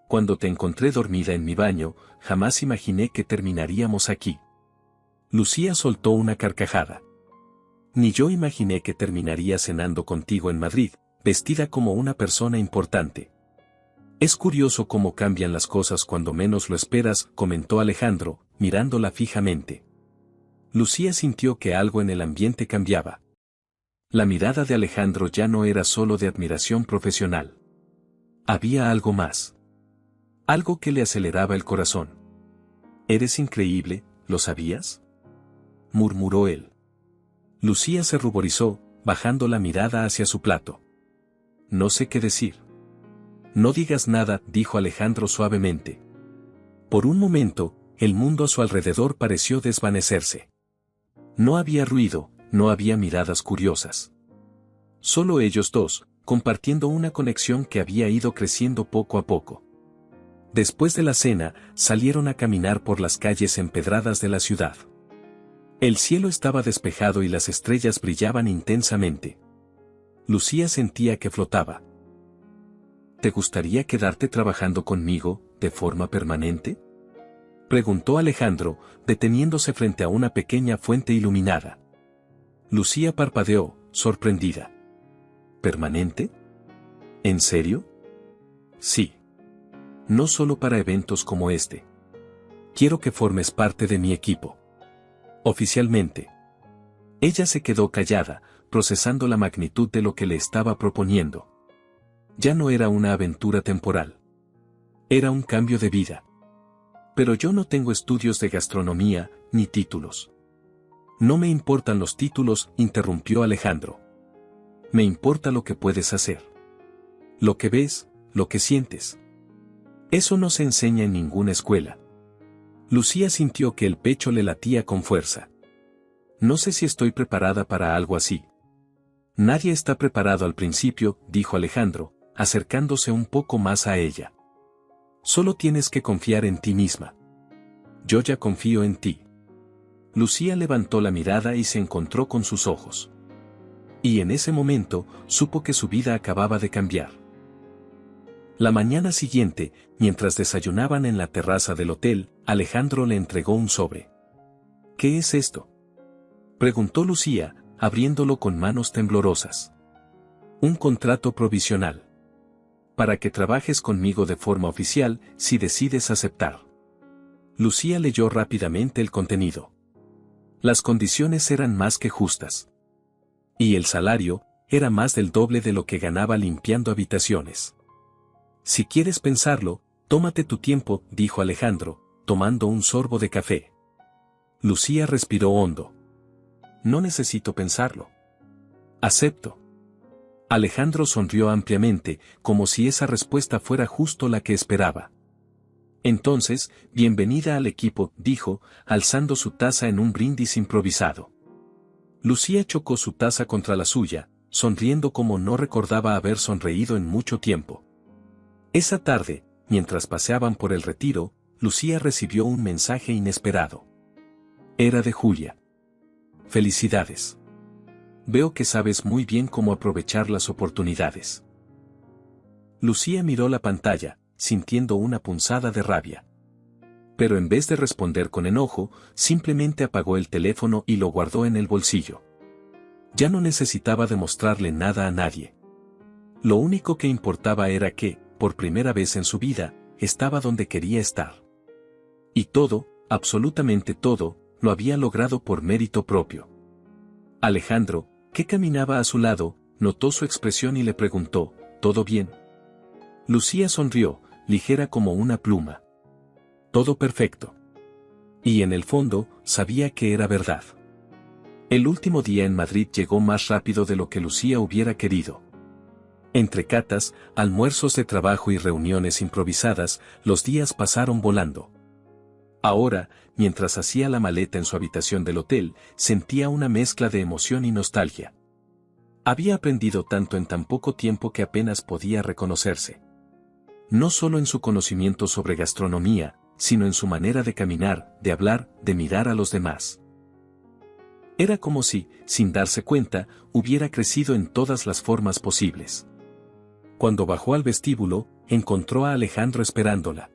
«Cuando te encontré dormida en mi baño, jamás imaginé que terminaríamos aquí». Lucía soltó una carcajada. «Ni yo imaginé que terminaría cenando contigo en Madrid, vestida como una persona importante». «Es curioso cómo cambian las cosas cuando menos lo esperas», comentó Alejandro, mirándola fijamente. Lucía sintió que algo en el ambiente cambiaba. La mirada de Alejandro ya no era solo de admiración profesional. Había algo más. Algo que le aceleraba el corazón. «Eres increíble, ¿lo sabías?», murmuró él. Lucía se ruborizó, bajando la mirada hacia su plato. «No sé qué decir». «No digas nada», dijo Alejandro suavemente. Por un momento, el mundo a su alrededor pareció desvanecerse. No había ruido, no había miradas curiosas. Solo ellos dos, compartiendo una conexión que había ido creciendo poco a poco. Después de la cena, salieron a caminar por las calles empedradas de la ciudad. El cielo estaba despejado y las estrellas brillaban intensamente. Lucía sentía que flotaba. «¿Te gustaría quedarte trabajando conmigo, de forma permanente?», preguntó Alejandro, deteniéndose frente a una pequeña fuente iluminada. Lucía parpadeó, sorprendida. «¿Permanente? ¿En serio?». «Sí. No solo para eventos como este. Quiero que formes parte de mi equipo. Oficialmente». Ella se quedó callada, procesando la magnitud de lo que le estaba proponiendo. Ya no era una aventura temporal. Era un cambio de vida. «Pero yo no tengo estudios de gastronomía, ni títulos». «No me importan los títulos», interrumpió Alejandro. «Me importa lo que puedes hacer. Lo que ves, lo que sientes. Eso no se enseña en ninguna escuela». Lucía sintió que el pecho le latía con fuerza. «No sé si estoy preparada para algo así». «Nadie está preparado al principio», dijo Alejandro, acercándose un poco más a ella. «Solo tienes que confiar en ti misma». «Yo ya confío en ti». Lucía levantó la mirada y se encontró con sus ojos. Y en ese momento, supo que su vida acababa de cambiar. La mañana siguiente, mientras desayunaban en la terraza del hotel, Alejandro le entregó un sobre. «¿Qué es esto?», preguntó Lucía, abriéndolo con manos temblorosas. «Un contrato provisional. Para que trabajes conmigo de forma oficial, si decides aceptar». Lucía leyó rápidamente el contenido. Las condiciones eran más que justas. Y el salario era más del doble de lo que ganaba limpiando habitaciones. «Si quieres pensarlo, tómate tu tiempo», dijo Alejandro, tomando un sorbo de café. Lucía respiró hondo. «No necesito pensarlo. Acepto». Alejandro sonrió ampliamente, como si esa respuesta fuera justo la que esperaba. «Entonces, bienvenida al equipo», dijo, alzando su taza en un brindis improvisado. Lucía chocó su taza contra la suya, sonriendo como no recordaba haber sonreído en mucho tiempo. Esa tarde, mientras paseaban por el retiro, Lucía recibió un mensaje inesperado. Era de Julia. «Felicidades. Veo que sabes muy bien cómo aprovechar las oportunidades». Lucía miró la pantalla, sintiendo una punzada de rabia. Pero en vez de responder con enojo, simplemente apagó el teléfono y lo guardó en el bolsillo. Ya no necesitaba demostrarle nada a nadie. Lo único que importaba era que, por primera vez en su vida, estaba donde quería estar. Y todo, absolutamente todo, lo había logrado por mérito propio. Alejandro, que caminaba a su lado, notó su expresión y le preguntó, «¿Todo bien?». Lucía sonrió, ligera como una pluma. «Todo perfecto». Y en el fondo, sabía que era verdad. El último día en Madrid llegó más rápido de lo que Lucía hubiera querido. Entre catas, almuerzos de trabajo y reuniones improvisadas, los días pasaron volando. Ahora, mientras hacía la maleta en su habitación del hotel, sentía una mezcla de emoción y nostalgia. Había aprendido tanto en tan poco tiempo que apenas podía reconocerse. No solo en su conocimiento sobre gastronomía, sino en su manera de caminar, de hablar, de mirar a los demás. Era como si, sin darse cuenta, hubiera crecido en todas las formas posibles. Cuando bajó al vestíbulo, encontró a Alejandro esperándola.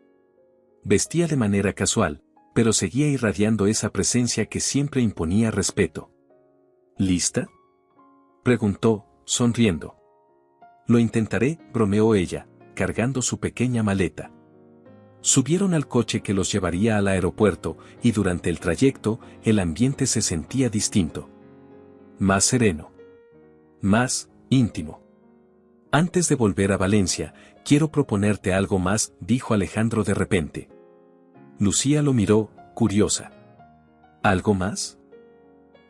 Vestía de manera casual, pero seguía irradiando esa presencia que siempre imponía respeto. «¿Lista?», preguntó, sonriendo. «Lo intentaré», bromeó ella, cargando su pequeña maleta. Subieron al coche que los llevaría al aeropuerto, y durante el trayecto, el ambiente se sentía distinto. Más sereno. Más íntimo. Antes de volver a Valencia, Quiero proponerte algo más, dijo Alejandro de repente. Lucía lo miró, curiosa. ¿Algo más?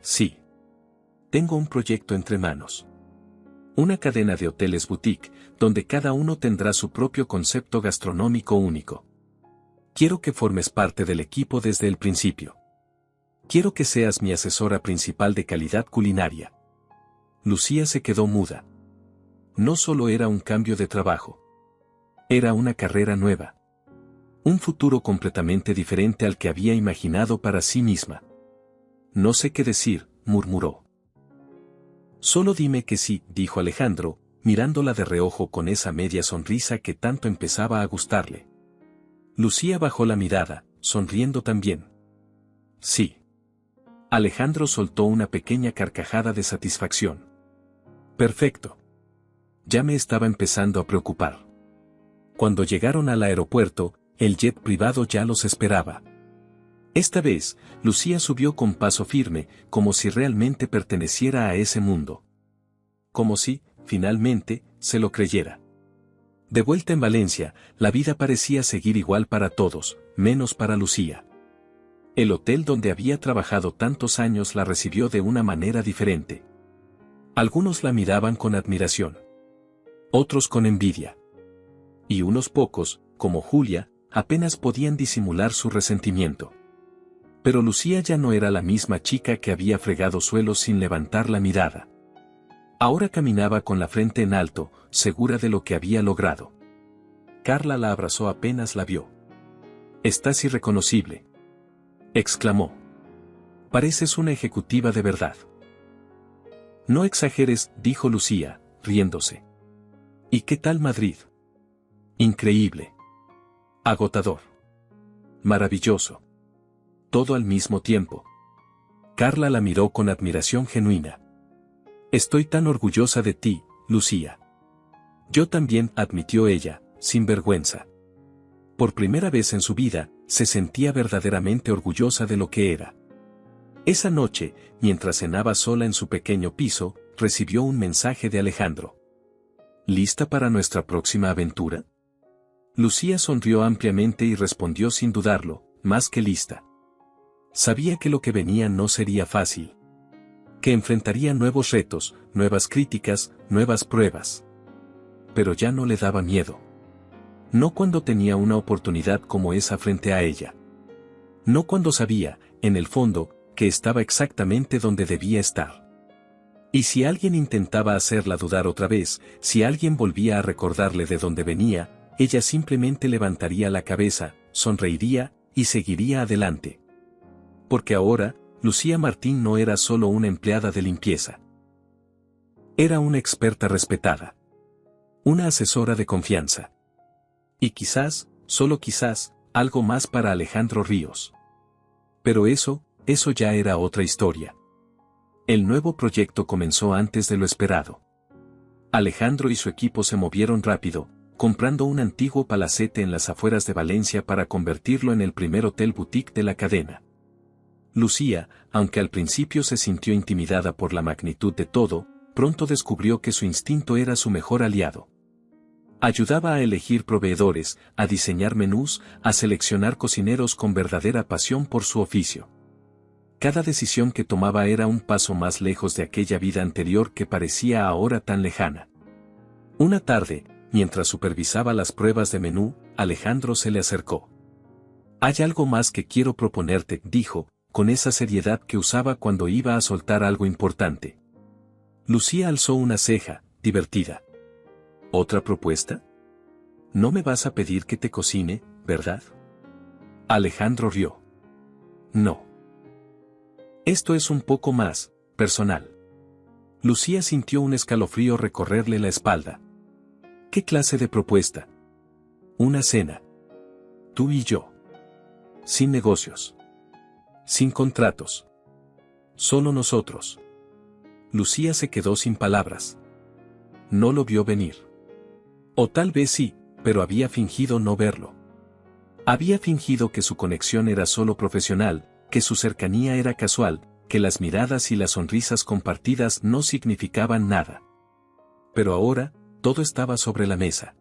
Sí. Tengo un proyecto entre manos. Una cadena de hoteles boutique, donde cada uno tendrá su propio concepto gastronómico único. Quiero que formes parte del equipo desde el principio. Quiero que seas mi asesora principal de calidad culinaria. Lucía se quedó muda. No solo era un cambio de trabajo. Era una carrera nueva. Un futuro completamente diferente al que había imaginado para sí misma. No sé qué decir, murmuró. Solo dime que sí, dijo Alejandro, mirándola de reojo con esa media sonrisa que tanto empezaba a gustarle. Lucía bajó la mirada, sonriendo también. Sí. Alejandro soltó una pequeña carcajada de satisfacción. Perfecto. Ya me estaba empezando a preocupar. Cuando llegaron al aeropuerto, el jet privado ya los esperaba. Esta vez, Lucía subió con paso firme, como si realmente perteneciera a ese mundo. Como si, finalmente, se lo creyera. De vuelta en Valencia, la vida parecía seguir igual para todos, menos para Lucía. El hotel donde había trabajado tantos años la recibió de una manera diferente. Algunos la miraban con admiración. Otros con envidia. Y unos pocos, como Julia, apenas podían disimular su resentimiento. Pero Lucía ya no era la misma chica que había fregado suelos sin levantar la mirada. Ahora caminaba con la frente en alto, segura de lo que había logrado. Carla la abrazó apenas la vio. «Estás irreconocible», exclamó. «Pareces una ejecutiva de verdad». «No exageres», dijo Lucía, riéndose. «¿Y qué tal Madrid?» «Increíble. Agotador. Maravilloso. Todo al mismo tiempo». Carla la miró con admiración genuina. «Estoy tan orgullosa de ti, Lucía». «Yo también», admitió ella, sin vergüenza. Por primera vez en su vida, se sentía verdaderamente orgullosa de lo que era. Esa noche, mientras cenaba sola en su pequeño piso, recibió un mensaje de Alejandro. «¿Lista para nuestra próxima aventura?» Lucía sonrió ampliamente y respondió sin dudarlo, más que lista. Sabía que lo que venía no sería fácil. Que enfrentaría nuevos retos, nuevas críticas, nuevas pruebas. Pero ya no le daba miedo. No cuando tenía una oportunidad como esa frente a ella. No cuando sabía, en el fondo, que estaba exactamente donde debía estar. Y si alguien intentaba hacerla dudar otra vez, si alguien volvía a recordarle de dónde venía, ella simplemente levantaría la cabeza, sonreiría, y seguiría adelante. Porque ahora, Lucía Martín no era solo una empleada de limpieza. Era una experta respetada. Una asesora de confianza. Y quizás, solo quizás, algo más para Alejandro Ríos. Pero eso ya era otra historia. El nuevo proyecto comenzó antes de lo esperado. Alejandro y su equipo se movieron rápido, comprando un antiguo palacete en las afueras de Valencia para convertirlo en el primer hotel boutique de la cadena. Lucía, aunque al principio se sintió intimidada por la magnitud de todo, pronto descubrió que su instinto era su mejor aliado. Ayudaba a elegir proveedores, a diseñar menús, a seleccionar cocineros con verdadera pasión por su oficio. Cada decisión que tomaba era un paso más lejos de aquella vida anterior que parecía ahora tan lejana. Una tarde, mientras supervisaba las pruebas de menú, Alejandro se le acercó. «Hay algo más que quiero proponerte», dijo, con esa seriedad que usaba cuando iba a soltar algo importante. Lucía alzó una ceja, divertida. «¿Otra propuesta? No me vas a pedir que te cocine, ¿verdad?» Alejandro rió. «No. Esto es un poco más personal». Lucía sintió un escalofrío recorrerle la espalda. «¿Qué clase de propuesta?» «Una cena. Tú y yo. Sin negocios. Sin contratos. Solo nosotros». Lucía se quedó sin palabras. No lo vio venir. O tal vez sí, pero había fingido no verlo. Había fingido que su conexión era solo profesional, que su cercanía era casual, que las miradas y las sonrisas compartidas no significaban nada. Pero ahora, todo estaba sobre la mesa.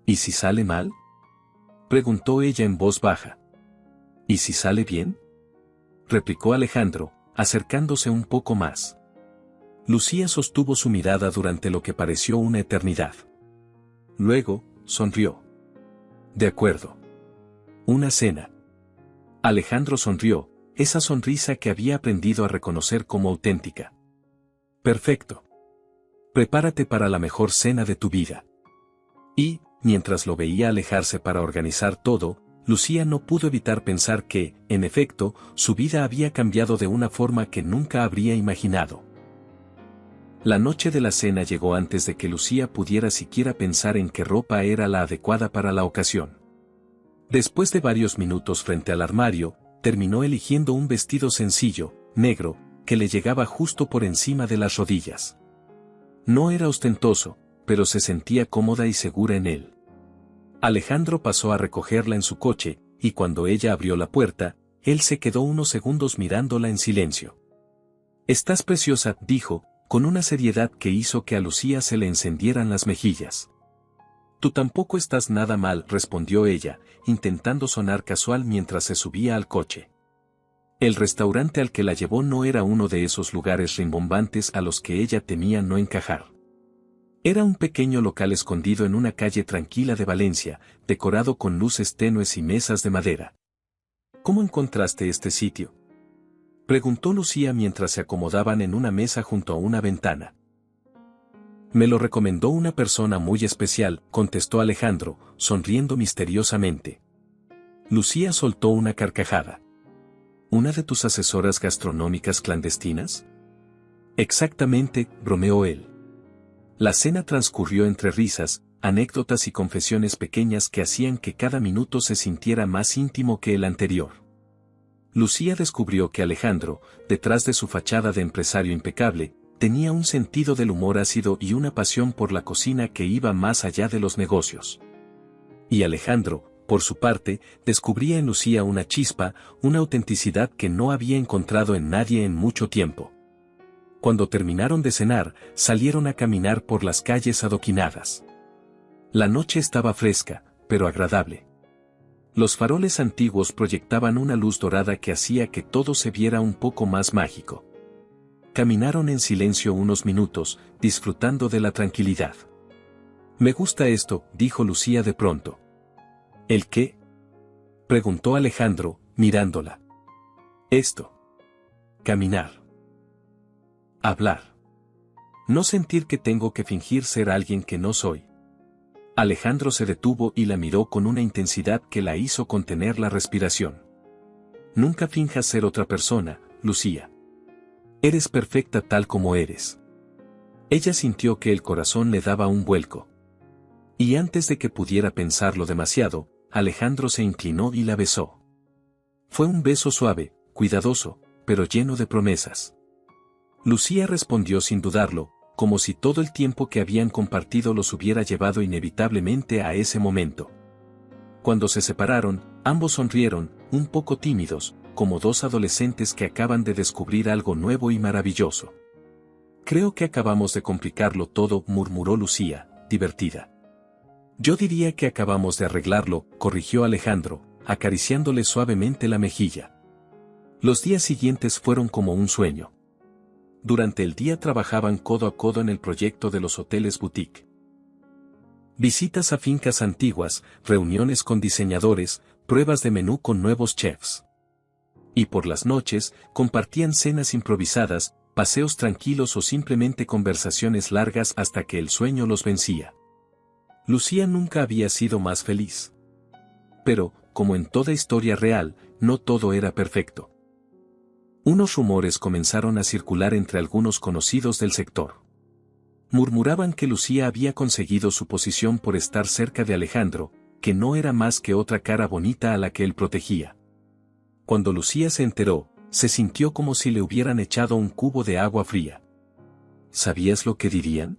¿Y si sale mal? Preguntó ella en voz baja. ¿Y si sale bien? Replicó Alejandro, acercándose un poco más. Lucía sostuvo su mirada durante lo que pareció una eternidad. Luego, sonrió. De acuerdo. Una cena. Alejandro sonrió, esa sonrisa que había aprendido a reconocer como auténtica. Perfecto. Prepárate para la mejor cena de tu vida. Y, mientras lo veía alejarse para organizar todo, Lucía no pudo evitar pensar que, en efecto, su vida había cambiado de una forma que nunca habría imaginado. La noche de la cena llegó antes de que Lucía pudiera siquiera pensar en qué ropa era la adecuada para la ocasión. Después de varios minutos frente al armario, terminó eligiendo un vestido sencillo, negro, que le llegaba justo por encima de las rodillas. No era ostentoso, pero se sentía cómoda y segura en él. Alejandro pasó a recogerla en su coche, y cuando ella abrió la puerta, él se quedó unos segundos mirándola en silencio. «Estás preciosa», dijo, con una seriedad que hizo que a Lucía se le encendieran las mejillas. «Tú tampoco estás nada mal», respondió ella, intentando sonar casual mientras se subía al coche. El restaurante al que la llevó no era uno de esos lugares rimbombantes a los que ella temía no encajar. Era un pequeño local escondido en una calle tranquila de Valencia, decorado con luces tenues y mesas de madera. «¿Cómo encontraste este sitio?», preguntó Lucía mientras se acomodaban en una mesa junto a una ventana. «Me lo recomendó una persona muy especial», contestó Alejandro, sonriendo misteriosamente. Lucía soltó una carcajada. «¿Una de tus asesoras gastronómicas clandestinas?». «Exactamente», bromeó él. La cena transcurrió entre risas, anécdotas y confesiones pequeñas que hacían que cada minuto se sintiera más íntimo que el anterior. Lucía descubrió que Alejandro, detrás de su fachada de empresario impecable, tenía un sentido del humor ácido y una pasión por la cocina que iba más allá de los negocios. Y Alejandro, por su parte, descubría en Lucía una chispa, una autenticidad que no había encontrado en nadie en mucho tiempo. Cuando terminaron de cenar, salieron a caminar por las calles adoquinadas. La noche estaba fresca, pero agradable. Los faroles antiguos proyectaban una luz dorada que hacía que todo se viera un poco más mágico. Caminaron en silencio unos minutos, disfrutando de la tranquilidad. «Me gusta esto», dijo Lucía de pronto. «¿El qué?», preguntó Alejandro, mirándola. «Esto. Caminar. Hablar. No sentir que tengo que fingir ser alguien que no soy». Alejandro se detuvo y la miró con una intensidad que la hizo contener la respiración. «Nunca finjas ser otra persona, Lucía. Eres perfecta tal como eres». Ella sintió que el corazón le daba un vuelco. Y antes de que pudiera pensarlo demasiado, Alejandro se inclinó y la besó. Fue un beso suave, cuidadoso, pero lleno de promesas. Lucía respondió sin dudarlo, como si todo el tiempo que habían compartido los hubiera llevado inevitablemente a ese momento. Cuando se separaron, ambos sonrieron, un poco tímidos, como dos adolescentes que acaban de descubrir algo nuevo y maravilloso. «Creo que acabamos de complicarlo todo», murmuró Lucía, divertida. «Yo diría que acabamos de arreglarlo», corrigió Alejandro, acariciándole suavemente la mejilla. Los días siguientes fueron como un sueño. Durante el día trabajaban codo a codo en el proyecto de los hoteles boutique. Visitas a fincas antiguas, reuniones con diseñadores, pruebas de menú con nuevos chefs. Y por las noches, compartían cenas improvisadas, paseos tranquilos o simplemente conversaciones largas hasta que el sueño los vencía. Lucía nunca había sido más feliz. Pero, como en toda historia real, no todo era perfecto. Unos rumores comenzaron a circular entre algunos conocidos del sector. Murmuraban que Lucía había conseguido su posición por estar cerca de Alejandro, que no era más que otra cara bonita a la que él protegía. Cuando Lucía se enteró, se sintió como si le hubieran echado un cubo de agua fría. «¿Sabías lo que dirían?»,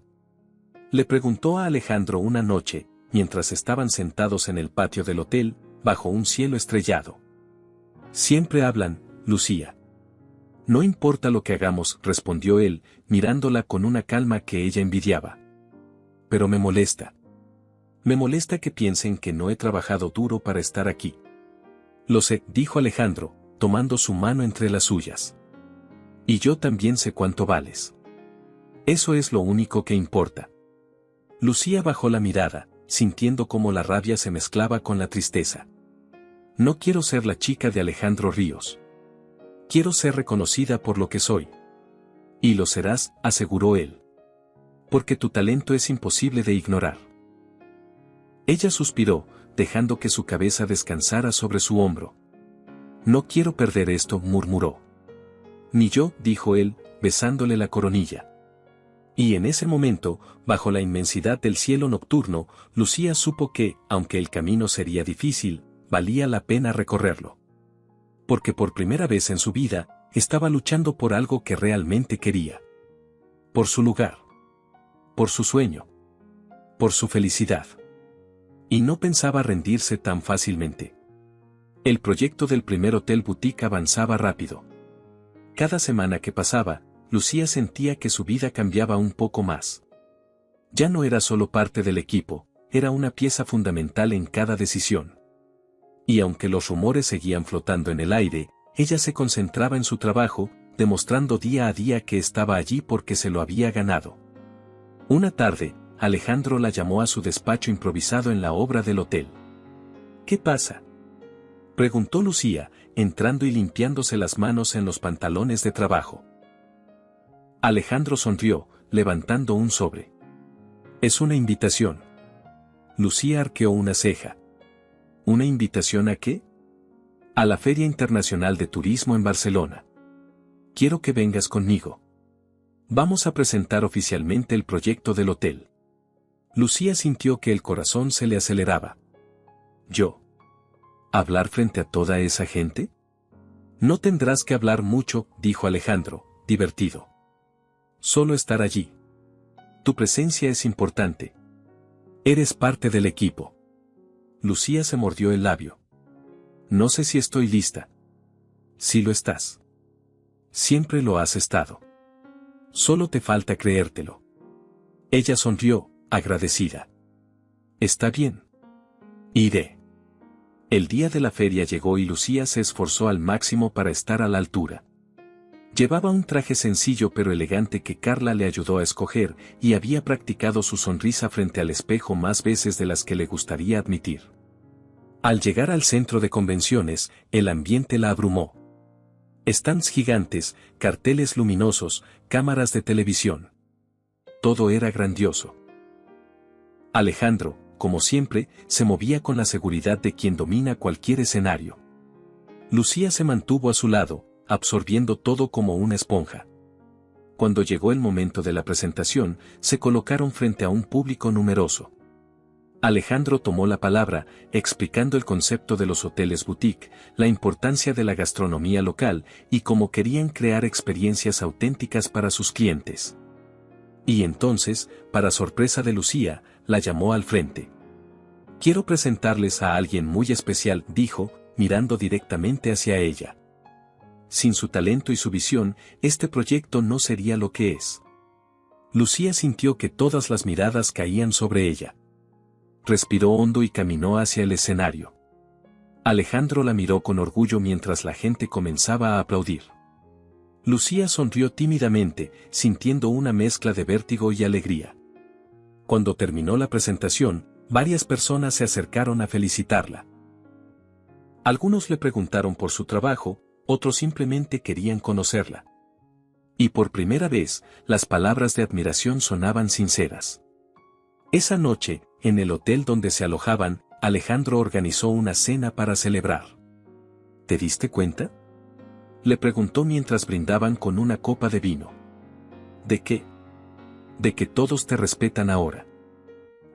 le preguntó a Alejandro una noche, mientras estaban sentados en el patio del hotel, bajo un cielo estrellado. «Siempre hablan, Lucía». «No importa lo que hagamos», respondió él, mirándola con una calma que ella envidiaba. «Pero me molesta. Me molesta que piensen que no he trabajado duro para estar aquí. Lo sé, dijo Alejandro, tomando su mano entre las suyas. Y yo también sé cuánto vales. Eso es lo único que importa. Lucía bajó la mirada, sintiendo cómo la rabia se mezclaba con la tristeza. No quiero ser la chica de Alejandro Ríos. Quiero ser reconocida por lo que soy. Y lo serás, aseguró él. Porque tu talento es imposible de ignorar. Ella suspiró, dejando que su cabeza descansara sobre su hombro. No quiero perder esto, murmuró. Ni yo, dijo él, besándole la coronilla. Y en ese momento, bajo la inmensidad del cielo nocturno, Lucía supo que, aunque el camino sería difícil, valía la pena recorrerlo. Porque por primera vez en su vida, estaba luchando por algo que realmente quería. Por su lugar. Por su sueño. Por su felicidad. Y no pensaba rendirse tan fácilmente. El proyecto del primer hotel boutique avanzaba rápido. Cada semana que pasaba, Lucía sentía que su vida cambiaba un poco más. Ya no era solo parte del equipo, era una pieza fundamental en cada decisión. Y aunque los rumores seguían flotando en el aire, ella se concentraba en su trabajo, demostrando día a día que estaba allí porque se lo había ganado. Una tarde, Alejandro la llamó a su despacho improvisado en la obra del hotel. ¿Qué pasa?, preguntó Lucía, entrando y limpiándose las manos en los pantalones de trabajo. Alejandro sonrió, levantando un sobre. Es una invitación. Lucía arqueó una ceja. ¿Una invitación a qué? A la Feria Internacional de Turismo en Barcelona. Quiero que vengas conmigo. Vamos a presentar oficialmente el proyecto del hotel. Lucía sintió que el corazón se le aceleraba. ¿Yo? ¿Hablar frente a toda esa gente? No tendrás que hablar mucho, dijo Alejandro, divertido. Solo estar allí. Tu presencia es importante. Eres parte del equipo. Lucía se mordió el labio. No sé si estoy lista. Sí lo estás. Siempre lo has estado. Solo te falta creértelo. Ella sonrió, agradecida. Está bien. Iré. El día de la feria llegó y Lucía se esforzó al máximo para estar a la altura. Llevaba un traje sencillo pero elegante que Carla le ayudó a escoger y había practicado su sonrisa frente al espejo más veces de las que le gustaría admitir. Al llegar al centro de convenciones, el ambiente la abrumó. Stands gigantes, carteles luminosos, cámaras de televisión. Todo era grandioso. Alejandro, como siempre, se movía con la seguridad de quien domina cualquier escenario. Lucía se mantuvo a su lado, absorbiendo todo como una esponja. Cuando llegó el momento de la presentación, se colocaron frente a un público numeroso. Alejandro tomó la palabra, explicando el concepto de los hoteles boutique, la importancia de la gastronomía local y cómo querían crear experiencias auténticas para sus clientes. Y entonces, para sorpresa de Lucía, la llamó al frente. Quiero presentarles a alguien muy especial, dijo, mirando directamente hacia ella. Sin su talento y su visión, este proyecto no sería lo que es. Lucía sintió que todas las miradas caían sobre ella. Respiró hondo y caminó hacia el escenario. Alejandro la miró con orgullo mientras la gente comenzaba a aplaudir. Lucía sonrió tímidamente, sintiendo una mezcla de vértigo y alegría. Cuando terminó la presentación, varias personas se acercaron a felicitarla. Algunos le preguntaron por su trabajo, otros simplemente querían conocerla. Y por primera vez, las palabras de admiración sonaban sinceras. Esa noche, en el hotel donde se alojaban, Alejandro organizó una cena para celebrar. ¿Te diste cuenta?, le preguntó mientras brindaban con una copa de vino. ¿De qué? De que todos te respetan ahora.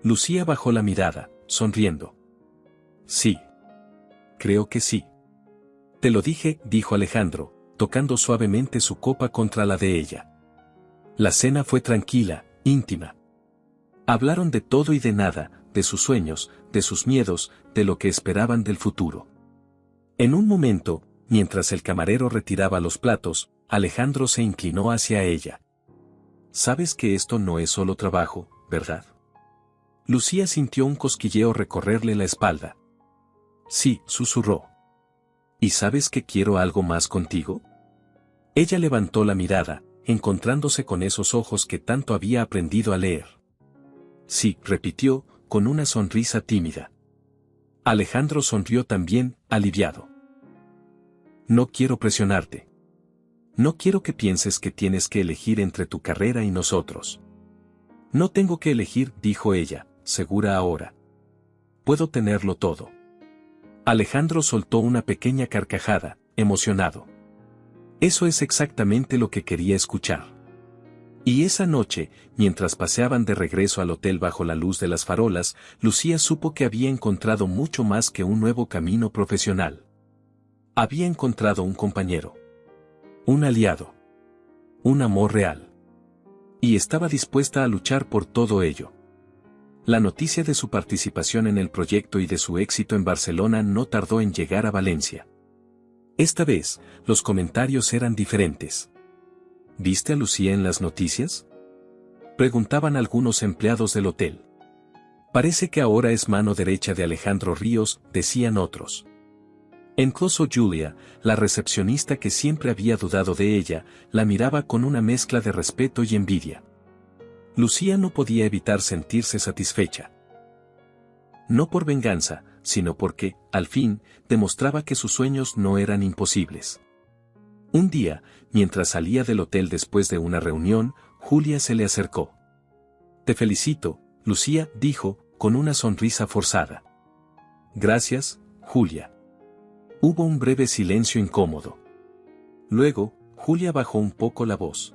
Lucía bajó la mirada, sonriendo. Sí. Creo que sí. Te lo dije, dijo Alejandro, tocando suavemente su copa contra la de ella. La cena fue tranquila, íntima. Hablaron de todo y de nada, de sus sueños, de sus miedos, de lo que esperaban del futuro. En un momento, mientras el camarero retiraba los platos, Alejandro se inclinó hacia ella. Sabes que esto no es solo trabajo, ¿verdad? Lucía sintió un cosquilleo recorrerle la espalda. Sí, susurró. ¿Y sabes que quiero algo más contigo? Ella levantó la mirada, encontrándose con esos ojos que tanto había aprendido a leer. Sí, repitió, con una sonrisa tímida. Alejandro sonrió también, aliviado. No quiero presionarte. No quiero que pienses que tienes que elegir entre tu carrera y nosotros. No tengo que elegir, dijo ella, segura ahora. Puedo tenerlo todo. Alejandro soltó una pequeña carcajada, emocionado. Eso es exactamente lo que quería escuchar. Y esa noche, mientras paseaban de regreso al hotel bajo la luz de las farolas, Lucía supo que había encontrado mucho más que un nuevo camino profesional. Había encontrado un compañero. Un aliado. Un amor real. Y estaba dispuesta a luchar por todo ello. La noticia de su participación en el proyecto y de su éxito en Barcelona no tardó en llegar a Valencia. Esta vez, los comentarios eran diferentes. ¿Viste a Lucía en las noticias?, preguntaban algunos empleados del hotel. Parece que ahora es mano derecha de Alejandro Ríos, decían otros. Incluso Julia, la recepcionista que siempre había dudado de ella, la miraba con una mezcla de respeto y envidia. Lucía no podía evitar sentirse satisfecha. No por venganza, sino porque, al fin, demostraba que sus sueños no eran imposibles. Un día, mientras salía del hotel después de una reunión, Julia se le acercó. «Te felicito, Lucía», dijo, con una sonrisa forzada. «Gracias, Julia». Hubo un breve silencio incómodo. Luego, Julia bajó un poco la voz.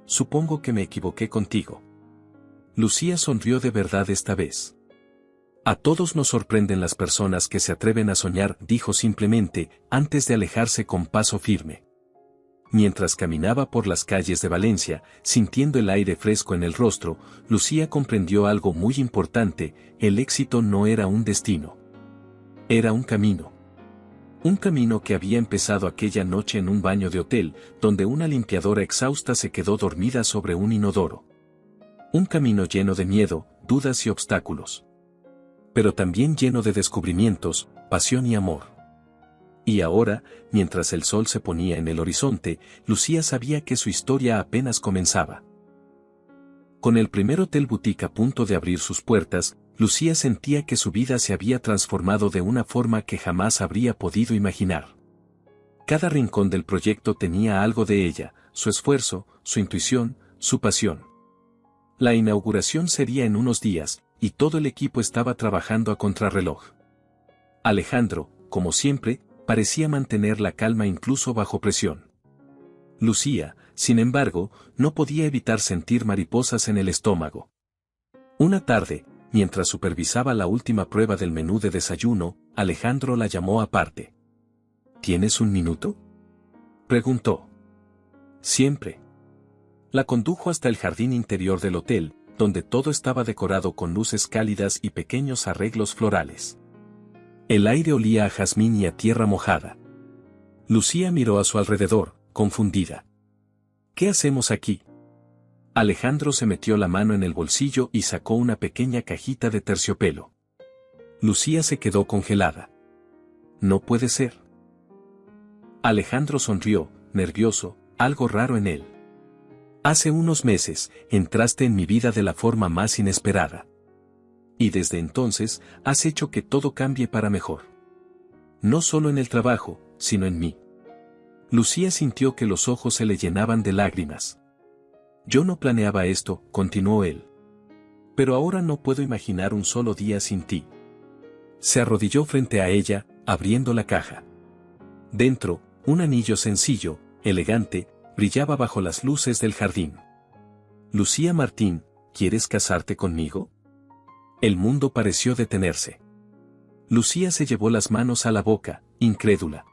«Supongo que me equivoqué contigo». Lucía sonrió de verdad esta vez. «A todos nos sorprenden las personas que se atreven a soñar», dijo simplemente, antes de alejarse con paso firme. Mientras caminaba por las calles de Valencia, sintiendo el aire fresco en el rostro, Lucía comprendió algo muy importante: el éxito no era un destino. Era un camino. Un camino que había empezado aquella noche en un baño de hotel, donde una limpiadora exhausta se quedó dormida sobre un inodoro. Un camino lleno de miedo, dudas y obstáculos. Pero también lleno de descubrimientos, pasión y amor. Y ahora, mientras el sol se ponía en el horizonte, Lucía sabía que su historia apenas comenzaba. Con el primer hotel boutique a punto de abrir sus puertas, Lucía sentía que su vida se había transformado de una forma que jamás habría podido imaginar. Cada rincón del proyecto tenía algo de ella: su esfuerzo, su intuición, su pasión. La inauguración sería en unos días, y todo el equipo estaba trabajando a contrarreloj. Alejandro, como siempre, parecía mantener la calma incluso bajo presión. Lucía, sin embargo, no podía evitar sentir mariposas en el estómago. Una tarde, mientras supervisaba la última prueba del menú de desayuno, Alejandro la llamó aparte. «¿Tienes un minuto?», preguntó. «Siempre». La condujo hasta el jardín interior del hotel, donde todo estaba decorado con luces cálidas y pequeños arreglos florales. El aire olía a jazmín y a tierra mojada. Lucía miró a su alrededor, confundida. «¿Qué hacemos aquí?». Alejandro se metió la mano en el bolsillo y sacó una pequeña cajita de terciopelo. Lucía se quedó congelada. «No puede ser». Alejandro sonrió, nervioso, algo raro en él. «Hace unos meses, entraste en mi vida de la forma más inesperada. Y desde entonces, has hecho que todo cambie para mejor. No solo en el trabajo, sino en mí». Lucía sintió que los ojos se le llenaban de lágrimas. «Yo no planeaba esto», continuó él. «Pero ahora no puedo imaginar un solo día sin ti». Se arrodilló frente a ella, abriendo la caja. Dentro, un anillo sencillo, elegante, brillaba bajo las luces del jardín. «Lucía Martín, ¿quieres casarte conmigo?». El mundo pareció detenerse. Lucía se llevó las manos a la boca, incrédula.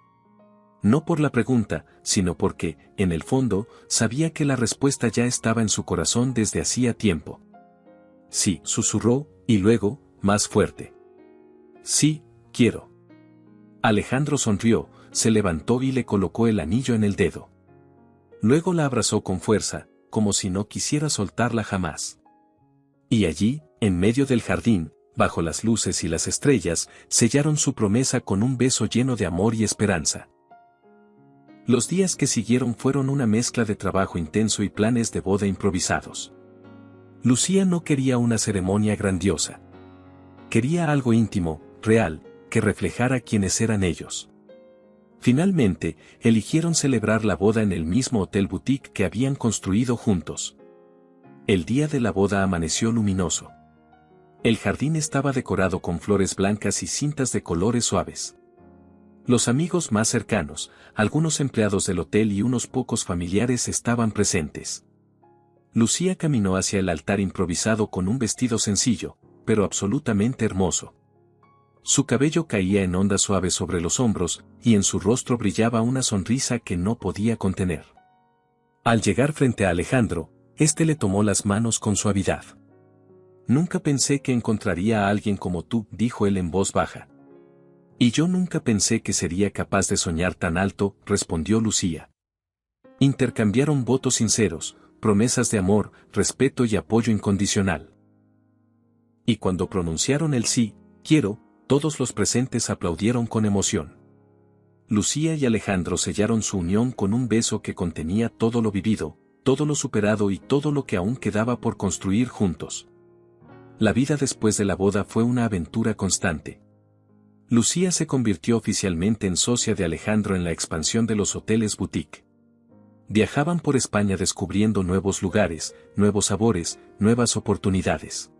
No por la pregunta, sino porque, en el fondo, sabía que la respuesta ya estaba en su corazón desde hacía tiempo. «Sí», susurró, y luego, más fuerte. «Sí, quiero». Alejandro sonrió, se levantó y le colocó el anillo en el dedo. Luego la abrazó con fuerza, como si no quisiera soltarla jamás. Y allí, En medio del jardín, bajo las luces y las estrellas, sellaron su promesa con un beso lleno de amor y esperanza. Los días que siguieron fueron una mezcla de trabajo intenso y planes de boda improvisados. Lucía no quería una ceremonia grandiosa. Quería algo íntimo, real, que reflejara quiénes eran ellos. Finalmente, eligieron celebrar la boda en el mismo hotel boutique que habían construido juntos. El día de la boda amaneció luminoso. El jardín estaba decorado con flores blancas y cintas de colores suaves. Los amigos más cercanos, algunos empleados del hotel y unos pocos familiares estaban presentes. Lucía caminó hacia el altar improvisado con un vestido sencillo, pero absolutamente hermoso. Su cabello caía en ondas suaves sobre los hombros, y en su rostro brillaba una sonrisa que no podía contener. Al llegar frente a Alejandro, éste le tomó las manos con suavidad. «Nunca pensé que encontraría a alguien como tú», dijo él en voz baja. «Y yo nunca pensé que sería capaz de soñar tan alto», respondió Lucía. Intercambiaron votos sinceros, promesas de amor, respeto y apoyo incondicional. Y cuando pronunciaron el sí, quiero, todos los presentes aplaudieron con emoción. Lucía y Alejandro sellaron su unión con un beso que contenía todo lo vivido, todo lo superado y todo lo que aún quedaba por construir juntos. La vida después de la boda fue una aventura constante. Lucía se convirtió oficialmente en socia de Alejandro en la expansión de los hoteles boutique. Viajaban por España descubriendo nuevos lugares, nuevos sabores, nuevas oportunidades.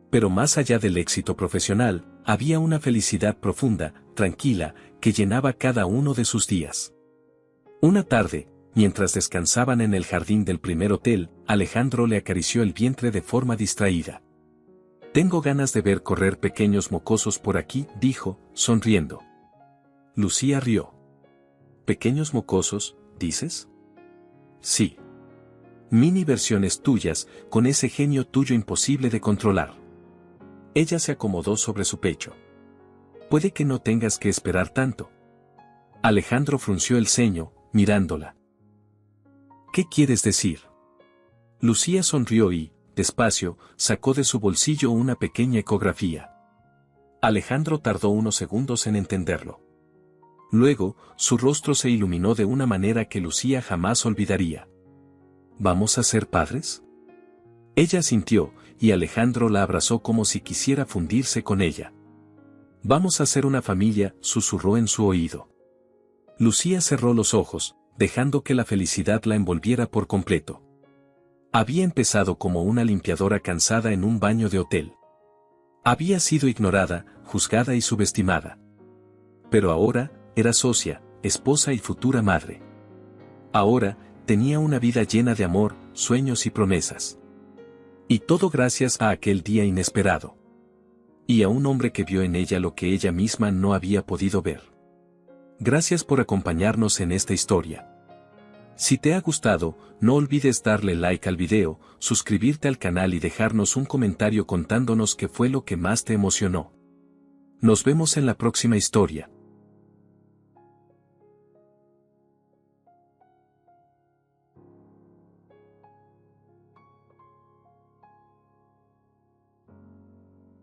Pero más allá del éxito profesional, había una felicidad profunda, tranquila, que llenaba cada uno de sus días. Una tarde, mientras descansaban en el jardín del primer hotel, Alejandro le acarició el vientre de forma distraída. «Tengo ganas de ver correr pequeños mocosos por aquí», dijo, sonriendo. Lucía rió. «¿Pequeños mocosos, dices?» «Sí. Mini versiones tuyas, con ese genio tuyo imposible de controlar». Ella se acomodó sobre su pecho. «Puede que no tengas que esperar tanto». Alejandro frunció el ceño, mirándola. «¿Qué quieres decir?» Lucía sonrió y, despacio, sacó de su bolsillo una pequeña ecografía. Alejandro tardó unos segundos en entenderlo. Luego, su rostro se iluminó de una manera que Lucía jamás olvidaría. «¿Vamos a ser padres?» Ella asintió, y Alejandro la abrazó como si quisiera fundirse con ella. «Vamos a ser una familia», susurró en su oído. Lucía cerró los ojos, dejando que la felicidad la envolviera por completo. Había empezado como una limpiadora cansada en un baño de hotel. Había sido ignorada, juzgada y subestimada. Pero ahora, era socia, esposa y futura madre. Ahora, tenía una vida llena de amor, sueños y promesas. Y todo gracias a aquel día inesperado. Y a un hombre que vio en ella lo que ella misma no había podido ver. Gracias por acompañarnos en esta historia. Si te ha gustado, no olvides darle like al video, suscribirte al canal y dejarnos un comentario contándonos qué fue lo que más te emocionó. Nos vemos en la próxima historia.